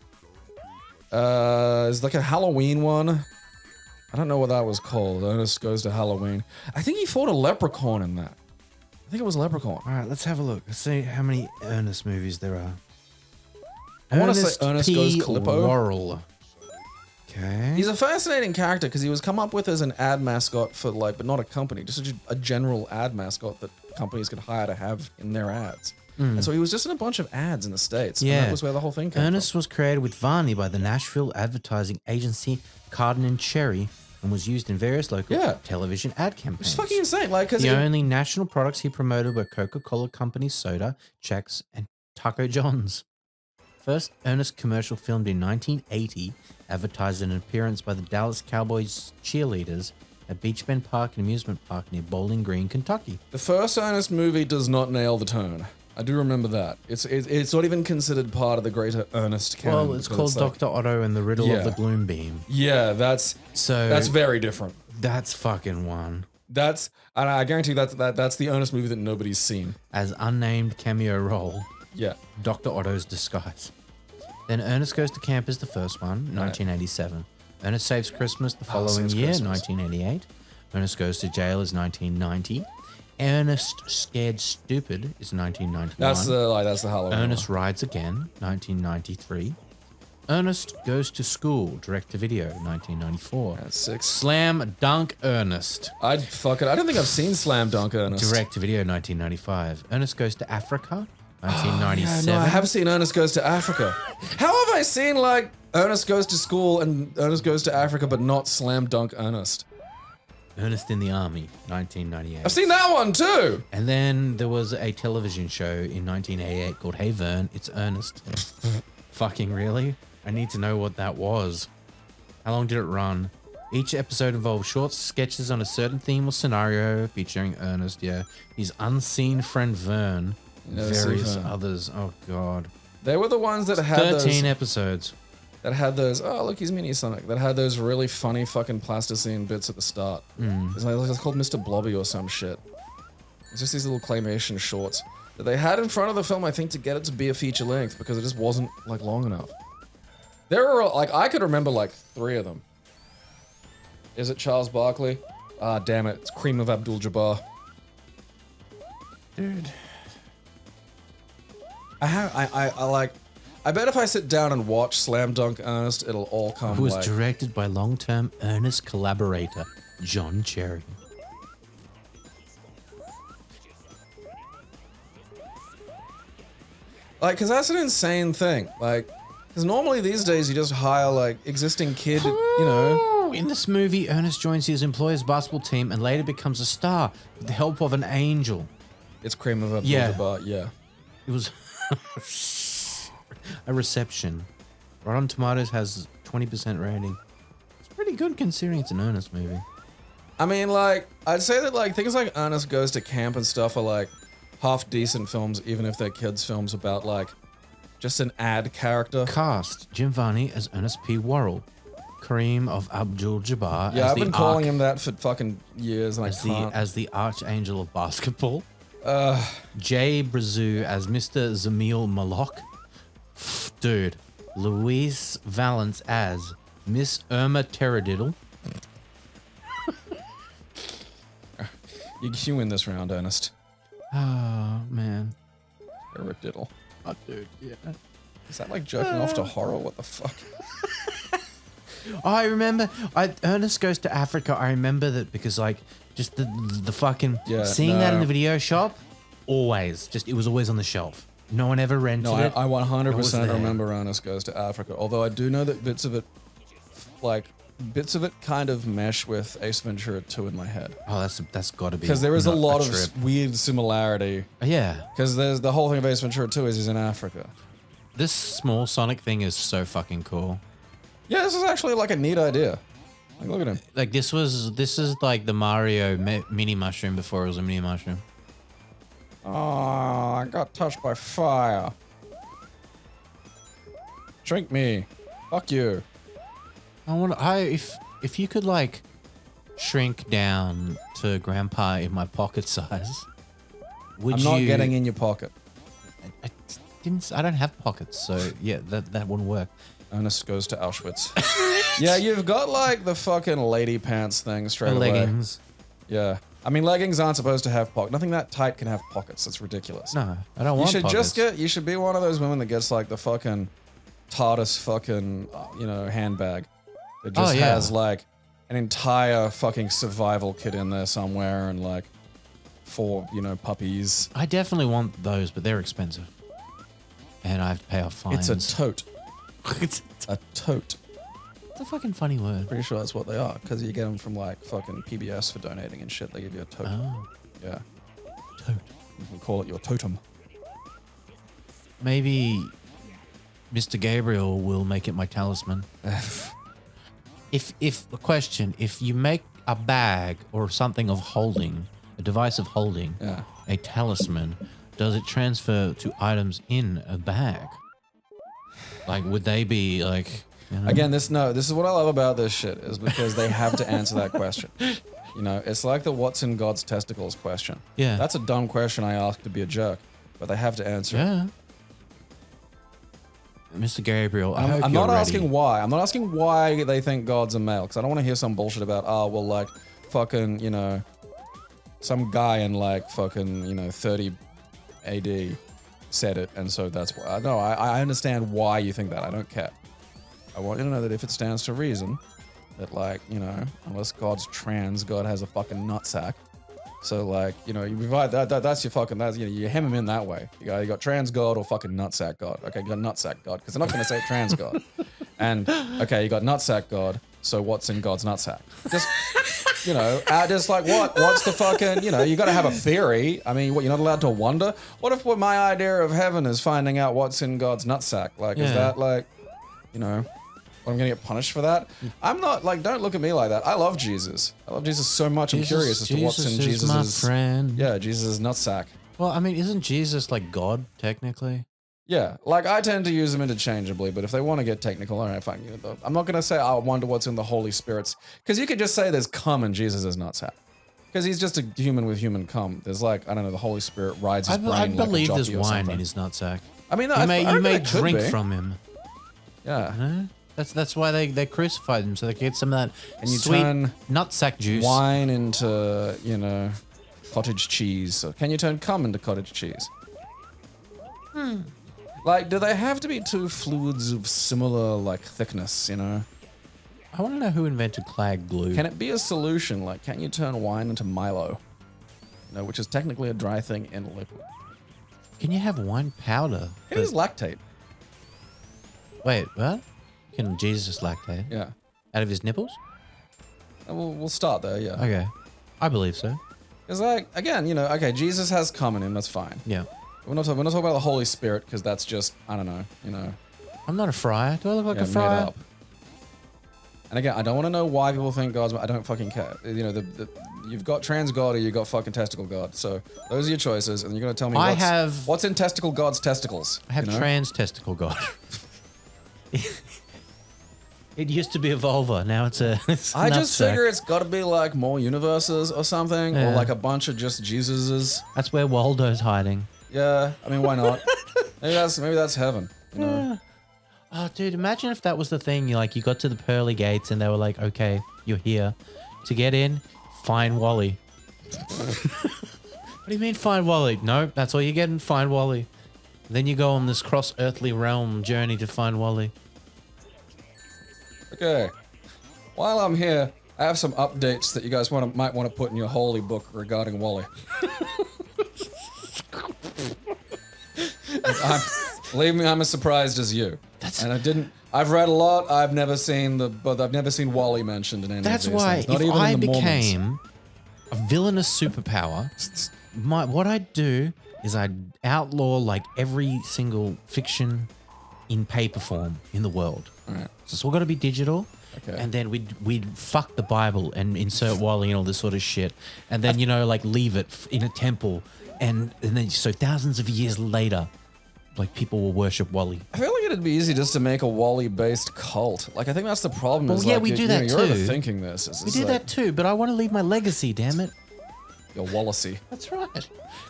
There's like a Halloween one. I don't know what that was called. Ernest Goes to Halloween. I think he fought a leprechaun in that. I think it was Leprechaun. All right, let's have a look. Let's see how many Ernest movies there are. I want to say Ernest Goes Calippo. Laurel. Okay. He's a fascinating character because he was come up with as an ad mascot for like, but not a company, just a general ad mascot that companies could hire to have in their ads. And so he was just in a bunch of ads in the States. Yeah. And that was where the whole thing came Ernest was created with Varney by the Nashville advertising agency Cardin and Cherry and was used in various local television ad campaigns. It's fucking insane. Like, because the only national products he promoted were Coca-Cola Company soda, Chex, and Taco John's. First Ernest commercial filmed in 1980 advertised an appearance by the Dallas Cowboys cheerleaders at Beach Bend Park, an amusement park near Bowling Green, Kentucky. the first Ernest movie does not nail the tone. I do remember that. It's not even considered part of the greater Ernest canon. Well, it's called Dr. Otto and the Riddle of the Gloom Beam. Yeah, that's very different. That's fucking one. And I guarantee that's the Ernest movie that nobody's seen. As unnamed cameo role, Yeah. Dr. Otto's Disguise. Then Ernest Goes to Camp is the first one, 1987. Ernest Saves Christmas the following Saves year, Christmas. 1988. Ernest Goes to Jail is 1990. Ernest Scared Stupid is 1991. That's the Halloween. Ernest Rides Again, 1993. Ernest Goes to School, direct-to-video, 1994. That's 6. Slam Dunk Ernest, I don't think I've seen Slam Dunk Ernest. direct-to-video, 1995. Ernest Goes to Africa, 1997. No, I have seen Ernest Goes to Africa. How have I seen like Ernest Goes to School and Ernest Goes to Africa, but not Slam Dunk Ernest? Ernest in the Army, 1998. I've seen that one too. And then there was a television show in 1988 called Hey Vern, It's Ernest. Fucking really? I need to know what that was. How long did it run? Each episode involved short sketches on a certain theme or scenario featuring Ernest, his unseen friend Vern, and Never seen various Vern. others. Oh god. They were the ones that had 13 those. episodes. That had those. Oh, look, he's Mini Sonic. That had those really funny fucking plasticine bits at the start. It's called Mr. Blobby or some shit. It's just these little claymation shorts that they had in front of the film, I think, to get it to be a feature length because it just wasn't like long enough. There were like I could remember like 3 of them. Is it Charles Barkley? Ah, damn it! It's Cream of Abdul-Jabbar. Dude. I bet if I sit down and watch Slam Dunk Ernest, it'll all come. Who was like, directed by long-term Ernest collaborator John Cherry. like, cause that's an insane thing. Like, cause normally these days you just hire like existing kid, you know. In this movie, Ernest joins his employer's basketball team and later becomes a star with the help of an angel. It's cream of Yeah. Abdul-Jabbar, yeah. It was a reception. Rotten Tomatoes has 20% rating. It's pretty good considering it's an Ernest movie. I mean, like, I'd say that, like, things like Ernest Goes to Camp and stuff are, like, half decent films, even if they're kids' films about, like, just an ad character. Cast Jim Varney as Ernest P. Worrell. Kareem of Abdul-Jabbar Yeah, as I've the been calling him that for fucking years, and I can't. as the Archangel of Basketball. Jay Brazou as Mr. Zamil Malok. Dude. Louise Valance as Miss Irma Terradiddle. You win this round, Ernest. Oh, man. Terradiddle. Oh, dude, yeah. Is that like jerking off to horror? What the fuck? Oh, I remember. Ernest Goes to Africa. I remember that because, like, just the fucking seeing that in the video shop. Always, it was always on the shelf. No one ever rented No, it. I 100% there. remember Ernest Goes to Africa. Although I do know that bits of it kind of mesh with Ace Ventura 2 in my head. Oh, that's got to be Because there is a not lot trip. of weird similarity. Yeah. Because there's the whole thing of Ace Ventura 2 is he's in Africa. This small Sonic thing is so fucking cool. Yeah, this is actually like a neat idea. Like, look at him. Like this is like the Mario mini mushroom before it was a mini mushroom. Oh, I got touched by fire. Drink me. Fuck you. If you could like shrink down to Grandpa in my pocket size, would I'm you? not getting in your pocket. I don't have pockets, so yeah, that wouldn't work. Ernest Goes to Auschwitz. Yeah, you've got like the fucking lady pants thing straight The away. leggings. Yeah. I mean, leggings aren't supposed to have pockets. Nothing that tight can have pockets. That's ridiculous. No, I don't You want should pockets. you should be one of those women that gets like the fucking TARDIS fucking, handbag. It just has like an entire fucking survival kit in there somewhere and like 4, puppies. I definitely want those, but they're expensive, and I have to pay off fines. It's a tote. It's A tote. a fucking funny word. Pretty sure that's what they are, because you get them from like fucking PBS for donating and shit. They give you a tote. Oh, Yeah. tote. You can call it your totem. Maybe Mr. Gabriel will make it my talisman. If you make a bag or something of holding, a device of holding, Yeah. a talisman, does it transfer to items in a bag? Like, would they be like? Again, this is what I love about this shit, is because they have to answer that question. It's like the what's in God's testicles question. Yeah. That's a dumb question I ask to be a jerk, but they have to answer it. Yeah. Mr. Gabriel, I'm not asking why. I'm not asking why they think God's a male, because I don't want to hear some bullshit about, like, fucking, some guy in, like, fucking, 30 AD said it, and so that's why. No, I understand why you think that. I don't care. I want you to know that if it stands to reason, that, like, unless God's trans, God has a fucking nutsack. So, like, you provide that's your fucking, you hem him in that way. You got trans God or fucking nutsack God. Okay, you got nutsack God, because they're not going to say trans God. And, okay, you got nutsack God, so what's in God's nutsack? Just, just like, what's the fucking, you got to have a theory. I mean, what, you're not allowed to wonder? What if my idea of heaven is finding out what's in God's nutsack? Like, is that, like, I'm going to get punished for that? I'm not, like, don't look at me like that. I love Jesus. I love Jesus so much. I'm curious as to what's in Jesus' Jesus's... my friend. Yeah, Jesus' nutsack. Well, I mean, isn't Jesus like God, technically? Yeah, like, I tend to use them interchangeably, but if they want to get technical, all right, fine. I'm not going to say, I wonder what's in the Holy Spirit's... Because you could just say there's cum in Jesus' nutsack. Because he's just a human with human cum. There's, like, I don't know, the Holy Spirit rides his brain I like believe a there's jockey or wine something. in his nutsack. I mean, You may it could drink be. from him. Yeah. Huh? That's why they crucified him, so they could get some of that And you sweet turn nutsack juice. wine into, cottage cheese. So can you turn cum into cottage cheese? Like, do they have to be two fluids of similar, like, thickness, I want to know who invented clag glue. Can it be a solution? Like, can you turn wine into Milo? Which is technically a dry thing in liquid. Can you have wine powder? It is lactate. Wait, what? Can Jesus lactate? Yeah. Out of his nipples? We'll start there, yeah. Okay. I believe so. Because, like, again, you know, okay, Jesus has come in him, that's fine. Yeah. We're not talking about the Holy Spirit, because that's just, I don't know, you know. I'm not a friar. Do I look like a Made friar? up. And again, I don't want to know why people think God's. I don't fucking care. You know, you've got trans God or you've got fucking testicle God. So those are your choices, and you're gonna tell me what's in testicle God's testicles. I have trans testicle God. It used to be a vulva. Now it's a. I just figure it's got to be like more universes or something, Yeah. or like a bunch of just Jesuses. That's where Waldo's hiding. Yeah, I mean, why not? maybe that's heaven. You know? Yeah. Oh, dude, imagine if that was the thing. You got to the pearly gates and they were like, okay, you're here. To get in, find Wally. What do you mean find Wally? No, that's all you get, find Wally. Then you go on this cross-earthly realm journey to find Wally. Okay. While I'm here, I have some updates that you guys might want to put in your holy book regarding Wally. Believe me, I'm as surprised as you. I've read a lot. I've never seen Wally mentioned in any of these things. That's why Not if even I in the Mormons. became a villainous superpower, what I'd do is I'd outlaw like every single fiction in paper form in the world. All right. So it's all got to be digital. Okay. And then we'd fuck the Bible and insert Wally and all this sort of shit. And then, like leave it in a temple. And then so thousands of years later, like people will worship Wally. I feel like it'd be easy just to make a Wally-based cult. Like, I think that's the problem. Well, is yeah, like, we do that you're too. overthinking this. We do that too, but I want to leave my legacy, damn it. You're Wallacey. That's right.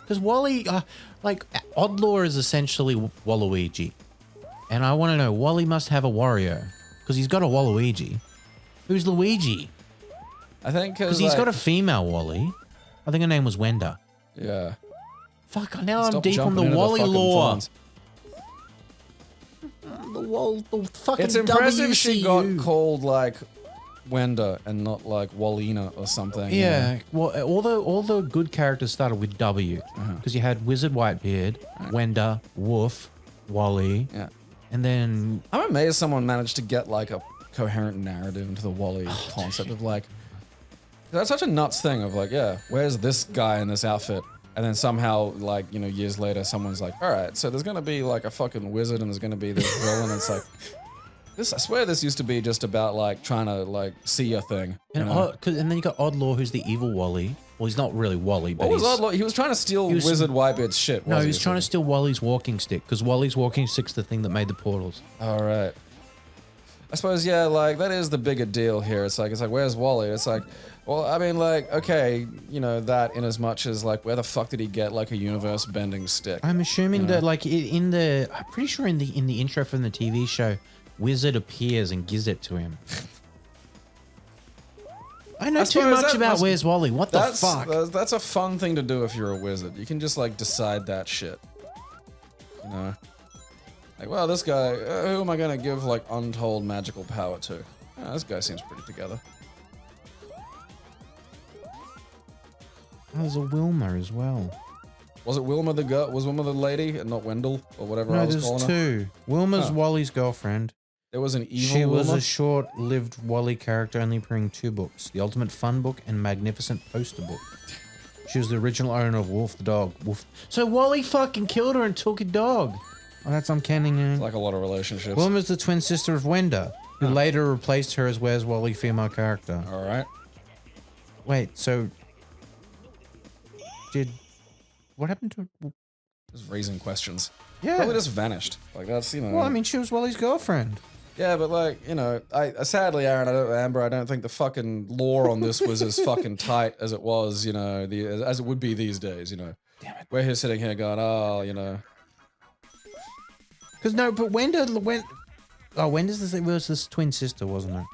Because Wally, like, Oddlaw is essentially Waluigi. And I want to know, Wally must have a Wario. Because he's got a Waluigi. Who's Luigi? I think because he's got a female Wally. I think her name was Wenda. Yeah. Fuck, now I'm Stop deep on the jumping into Wally fucking lore. phones. The fucking It's impressive WCU. she got called like Wenda and not like Wallina or something. you Yeah, know? well, all the good characters started with W. Because you had Wizard Whitebeard, Wenda, Woof, Wally, Yeah. and then I'm amazed someone managed to get like a coherent narrative into the Wally concept of like. That's such a nuts thing of like, yeah, where's this guy in this outfit? And then somehow, like, years later, someone's like, all right, so there's going to be like a fucking wizard and there's going to be this villain. It's like, I swear this used to be just about like trying to like see a thing. and then you got Oddlaw, who's the evil Wally. Well, he's not really Wally, but What was Oddlaw? He was trying to steal Wizard Whitebeard's shit. No, he was trying to steal Wally's walking stick because Wally's walking stick's the thing that made the portals. All right. I suppose, yeah, like, that is the bigger deal here. It's like, where's Wally? It's like, well, I mean, like, okay, that in as much as, like, where the fuck did he get, like, a universe-bending stick? I'm assuming that, like, I'm pretty sure in the intro from the TV show, Wizard appears and gives it to him. I know too much about Where's Wally. What the fuck? That's a fun thing to do if you're a wizard. You can just, like, decide that shit. Like, well, this guy, who am I going to give, like, untold magical power to? This guy seems pretty together. Oh, there's a Wilma as well. Was it Wilma the girl? Was Wilma the lady and not Wendell or whatever I was calling her? No, there's two. Wilma's Wally's girlfriend. There was an evil She was Wilma? a short-lived Wally character, only appearing 2 books: The Ultimate Fun Book and Magnificent Poster Book. She was the original owner of Wolf the dog. Wolf. So Wally fucking killed her and took a dog. Oh, that's uncanny. It's like a lot of relationships. Wilma's the twin sister of Wenda, who later replaced her as Where's Wally female character. All right. Wait, so what happened to her? Just raising questions. Yeah. Probably just vanished. Like, that's, Well, I mean, she was Wally's girlfriend. Yeah, but like, I sadly, Aaron, Amber, I don't think the fucking lore on this was as fucking tight as it was, as it would be these days, Damn it. We're here sitting here going, Because no, but Wenda's this twin sister, wasn't it?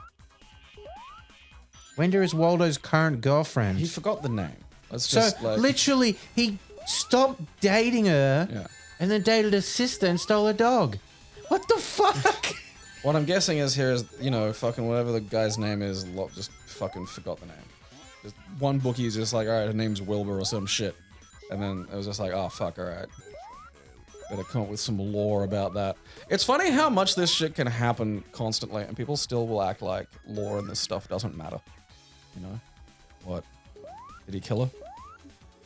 Wenda is Waldo's current girlfriend. He forgot the name. Let's So just like, literally, he stopped dating her yeah. and then dated her sister and stole her dog. What the fuck? What I'm guessing is here is, fucking whatever the guy's name is, just fucking forgot the name. Just one bookie's just like, all right, her name's Wilbur or some shit. And then it was just like, oh, fuck, all right. Better come up with some lore about that. It's funny how much this shit can happen constantly, and people still will act like lore and this stuff doesn't matter. You know, what? Did he kill her?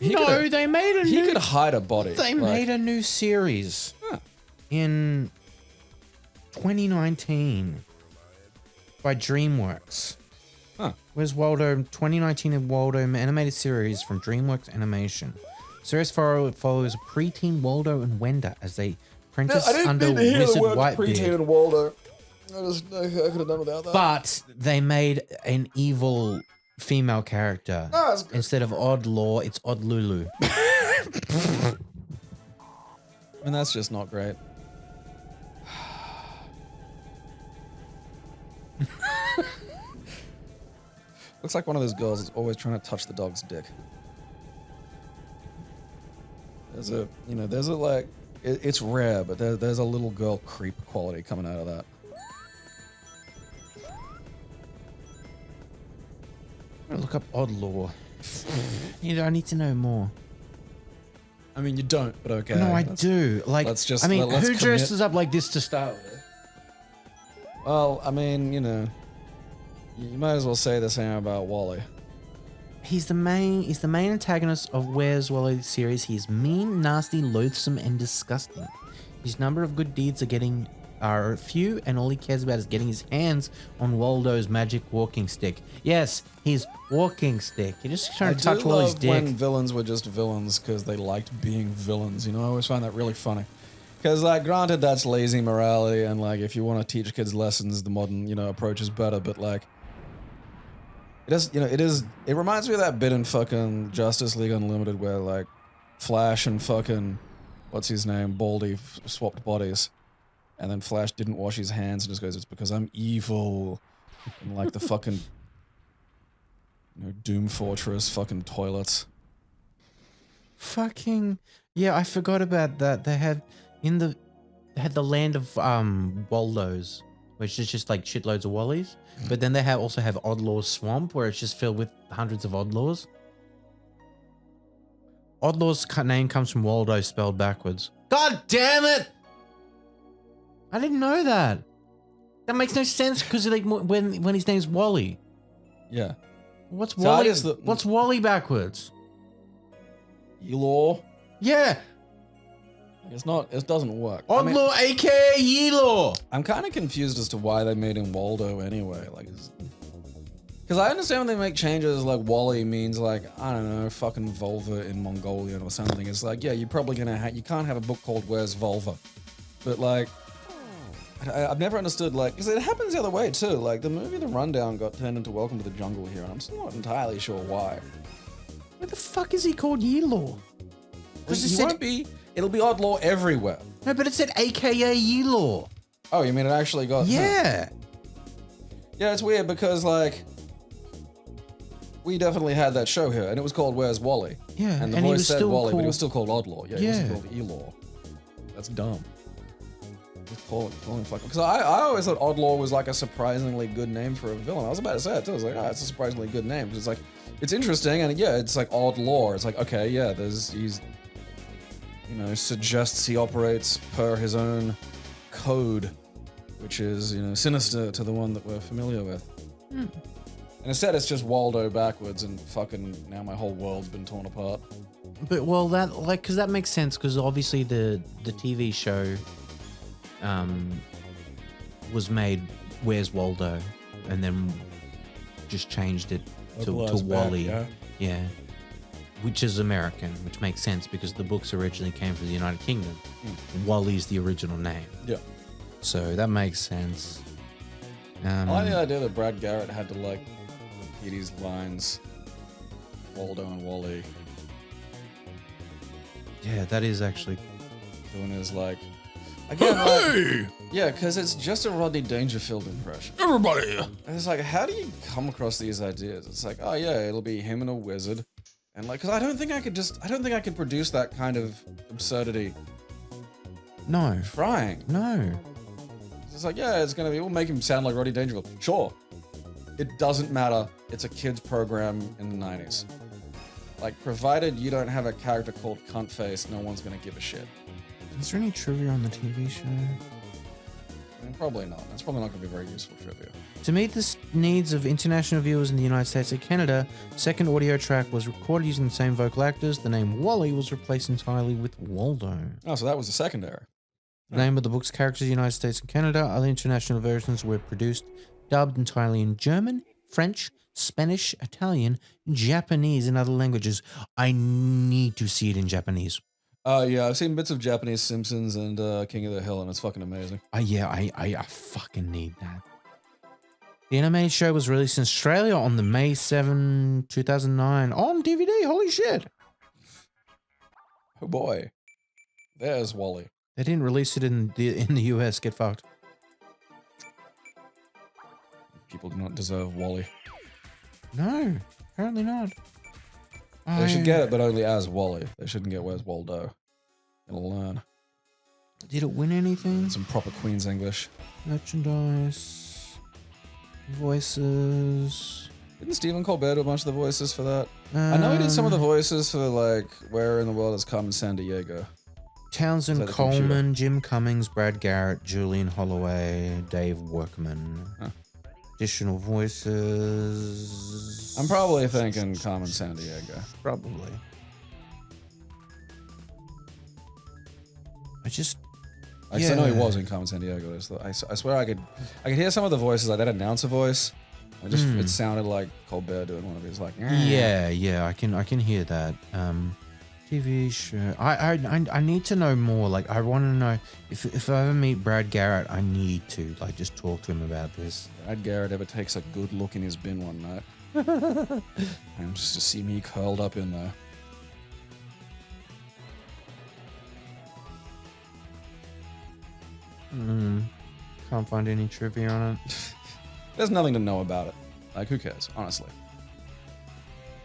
No, they made a He new. could hide a body. They like- made a new series Huh. in 2019 by DreamWorks. Huh. Where's Waldo? 2019 Waldo animated series from DreamWorks Animation. Series follows preteen Waldo and Wenda as they apprentice under Wizard Whitebeard. and Waldo. I could have done without that. But they made an evil female character. No, it's good. Instead of Odd Law, it's Odd Lulu. I mean, that's just not great. Looks like one of those girls is always trying to touch the dog's dick. There's a like, it's rare, but there's a little girl creep quality coming out of that. I'm gonna look up Odd Law. I need to know more. I mean, you don't, but okay. No, I do. Like, let's just- I mean, let's who commit. dresses up like this to start with? Well, I mean, you might as well say the same about Wally. He's the main antagonist of Where's Wally series. He's mean, nasty, loathsome, and disgusting. His number of good deeds are few, and all he cares about is getting his hands on Waldo's magic walking stick. Yes, his walking stick. You're just trying to touch Wally's dick. when villains were just villains because they liked being villains. I always find that really funny. Because, like, granted, that's lazy morality, and like, if you want to teach kids lessons, the modern, approach is better. But like, it reminds me of that bit in fucking Justice League Unlimited where like Flash and fucking what's his name, Baldy, swapped bodies, and then Flash didn't wash his hands and just goes, "It's because I'm evil," and like the fucking Doom Fortress fucking toilets. Fucking yeah, I forgot about that. They had the land of Waldos, which is just like shitloads of Wallies. But then they also have Oddlaw's Swamp, where it's just filled with hundreds of Oddlaws. Oddlaw's name comes from Waldo spelled backwards. God damn it! I didn't know that. That makes no sense because like when his name's Wally. Yeah. What's So Wally? I just- What's Wally backwards? Yelaw. Yeah, It's not. It doesn't work. I mean, Oddlaw, aka Yelaw. I'm kind of confused as to why they made him Waldo anyway. Like, because I understand when they make changes, like Wally means like, I don't know, fucking vulva in Mongolian or something. It's like, yeah, you're probably gonna you can't have a book called Where's Vulva, but like, I've never understood like, because it happens the other way too. Like the movie The Rundown got turned into Welcome to the Jungle here, and I'm still not entirely sure why. What the fuck is he called Yelaw? He won't be. It'll be Oddlaw everywhere. No, but it said AKA Yelaw. Oh, you mean it actually got? Yeah. Yeah, it's weird because like we definitely had that show here, and it was called Where's Wally? Yeah, and the and he voice was said still Wally, but he called- was still called Oddlaw. Yeah, he Yeah. wasn't called Elaw. That's dumb. Just call him fucking. Because I always thought Oddlaw was like a surprisingly good name for a villain. I was about to say it too. I was like, it's a surprisingly good name. It's like, it's interesting, and yeah, it's like Oddlaw. It's like, okay, yeah, he's suggests he operates per his own code, which is, sinister to the one that we're familiar with. And instead, it's just Waldo backwards, and fucking now my whole world's been torn apart. But well, because that makes sense because obviously the TV show was made Where's Waldo, and then just changed it to Wally. Yeah. Which is American, which makes sense because the books originally came from the United Kingdom. Wally's the original name. Yeah. So that makes sense. I like the idea that Brad Garrett had to like repeat his lines, Waldo and Wally, Yeah, that is actually. doing his like, again, like, yeah, because it's just a Rodney Dangerfield impression. Everybody! And it's like, how do you come across these ideas? It's like, oh yeah, it'll be him and a wizard, and like, because I don't think I could produce that kind of absurdity No. trying. No. It's like, yeah, we'll make him sound like Rodney Dangerfield. Sure. It doesn't matter. It's a kid's program in the 90s. Like, provided you don't have a character called Cuntface, no one's gonna give a shit. Is there any trivia on the TV show? Probably not. That's probably not going to be very useful trivia. To meet the needs of international viewers in the United States and Canada, second audio track was recorded using the same vocal actors. The name Wally was replaced entirely with Waldo. Oh, so that was the second error. The name of the book's characters in the United States and Canada. Other international versions were produced, dubbed entirely in German, French, Spanish, Italian, Japanese, and other languages. I need to see it in Japanese. Yeah, I've seen bits of Japanese Simpsons and King of the Hill, and it's fucking amazing. I fucking need that. The animated show was released in Australia on the May 7, 2009 on DVD. Holy shit. Oh boy. There's Wally. They didn't release it in the US. Get fucked. People do not deserve Wally. No, apparently not. They should get it, but only as Wally. They shouldn't get Where's Waldo. Gonna learn. Did it win anything? Some proper Queen's English. Merchandise. Voices. Didn't Stephen Colbert do a bunch of the voices for that? I know he did some of the voices for, like, Where in the World is Carmen Sandiego. Townsend Coleman, Jim Cummings, Brad Garrett, Julian Holloway, Dave Workman. Huh. Additional voices. I'm probably thinking Carmen Sandiego. Probably. I know he was in Carmen Sandiego. I swear I could hear some of the voices, like that announcer voice. It sounded like Colbert doing one of his like. Yeah, I can hear that. TV show. I need to know more. Like, I want to know if I ever meet Brad Garrett, I need to like just talk to him about this. Brad Garrett ever takes a good look in his bin one night, and just to see me curled up in there. Can't find any trivia on it. There's nothing to know about it. Like, who cares, honestly?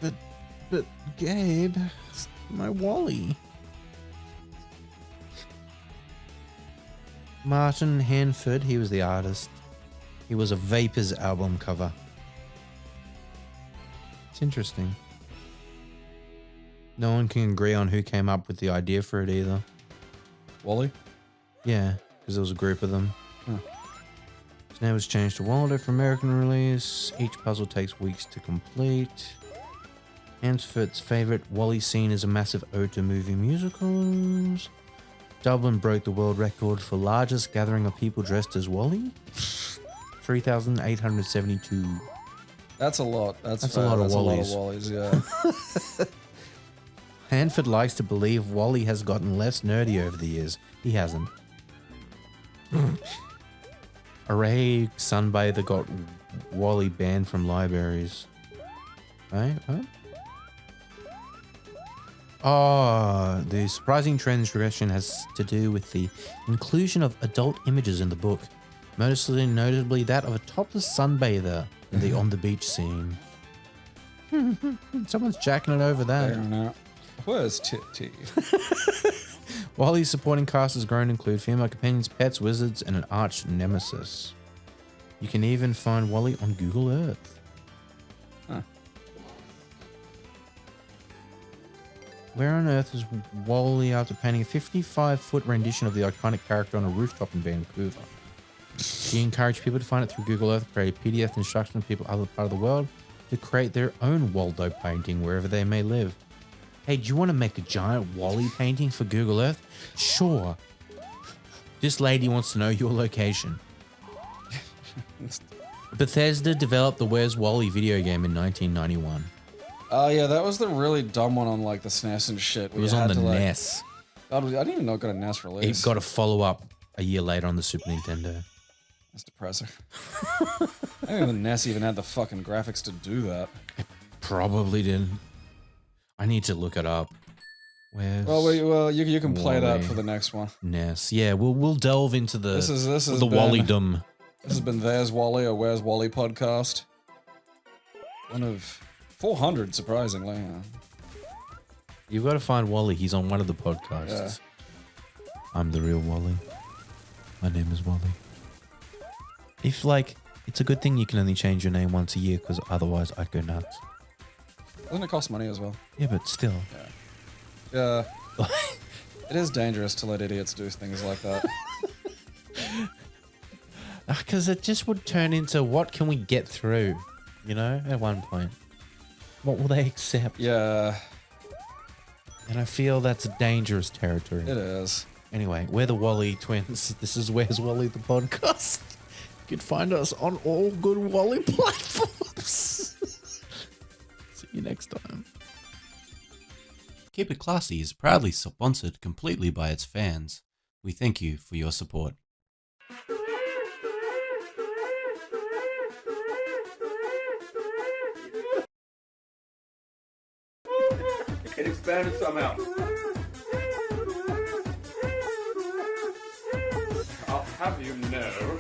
But Gabe, it's my Wally. Martin Hanford, he was the artist. He was a Vapors album cover. It's interesting. No one can agree on who came up with the idea for it either. Wally? Yeah, because there was a group of them. Huh. His name was changed to Waldo for American release. Each puzzle takes weeks to complete. Hansford's favorite Wally scene is a massive ode to movie musicals. Dublin broke the world record for largest gathering of people dressed as Wally. 3,872. That's a lot. That's a lot of Wallies. A lot of Wallies, yeah. Hanford likes to believe Wally has gotten less nerdy over the years. He hasn't. Array Sunbather got Wally banned from libraries. Right? What? Oh, the surprising transgression has to do with the inclusion of adult images in the book, notably that of a topless sunbather in the on the beach scene. Someone's jacking it over that. Where's Titty? Wally's supporting cast has grown to include female companions, pets, wizards, and an arch nemesis. You can even find Wally on Google Earth. Huh. Where on earth is Wally after painting a 55-foot rendition of the iconic character on a rooftop in Vancouver? She encouraged people to find it through Google Earth, create a PDF instruction to people in other part of the world to create their own Waldo painting wherever they may live. Hey, do you want to make a giant Wally painting for Google Earth? Sure. This lady wants to know your location. Bethesda developed the Where's Wally video game in 1991. Oh, yeah, that was the really dumb one on, like, the SNES and shit. It was on the NES. I didn't even know it got a NES release. It got a follow-up a year later on the Super Nintendo. That's depressing. I didn't think the NES even had the fucking graphics to do that. It probably didn't. I need to look it up. Where's you can play that for the next one. NES. Yeah, we'll delve into the this is the Wallydom. This has been There's Wally, or Where's Wally podcast. One of 400, surprisingly. Yeah. You've got to find Wally. He's on one of the podcasts. Yeah. I'm the real Wally. My name is Wally. If, like, it's a good thing you can only change your name once a year, because otherwise I'd go nuts. Doesn't it cost money as well? Yeah, but still. Yeah. It is dangerous to let idiots do things like that. Because it just would turn into what can we get through, you know, at one point. What will they accept? Yeah, And I feel that's a dangerous territory. it is. Anyway, we're the Wally twins. This is Where's Wally the podcast. You can find us on all good Wally platforms. See you next time. Keep It Classy is proudly sponsored completely by its fans. We thank you for your support. It expanded somehow. I'll have you know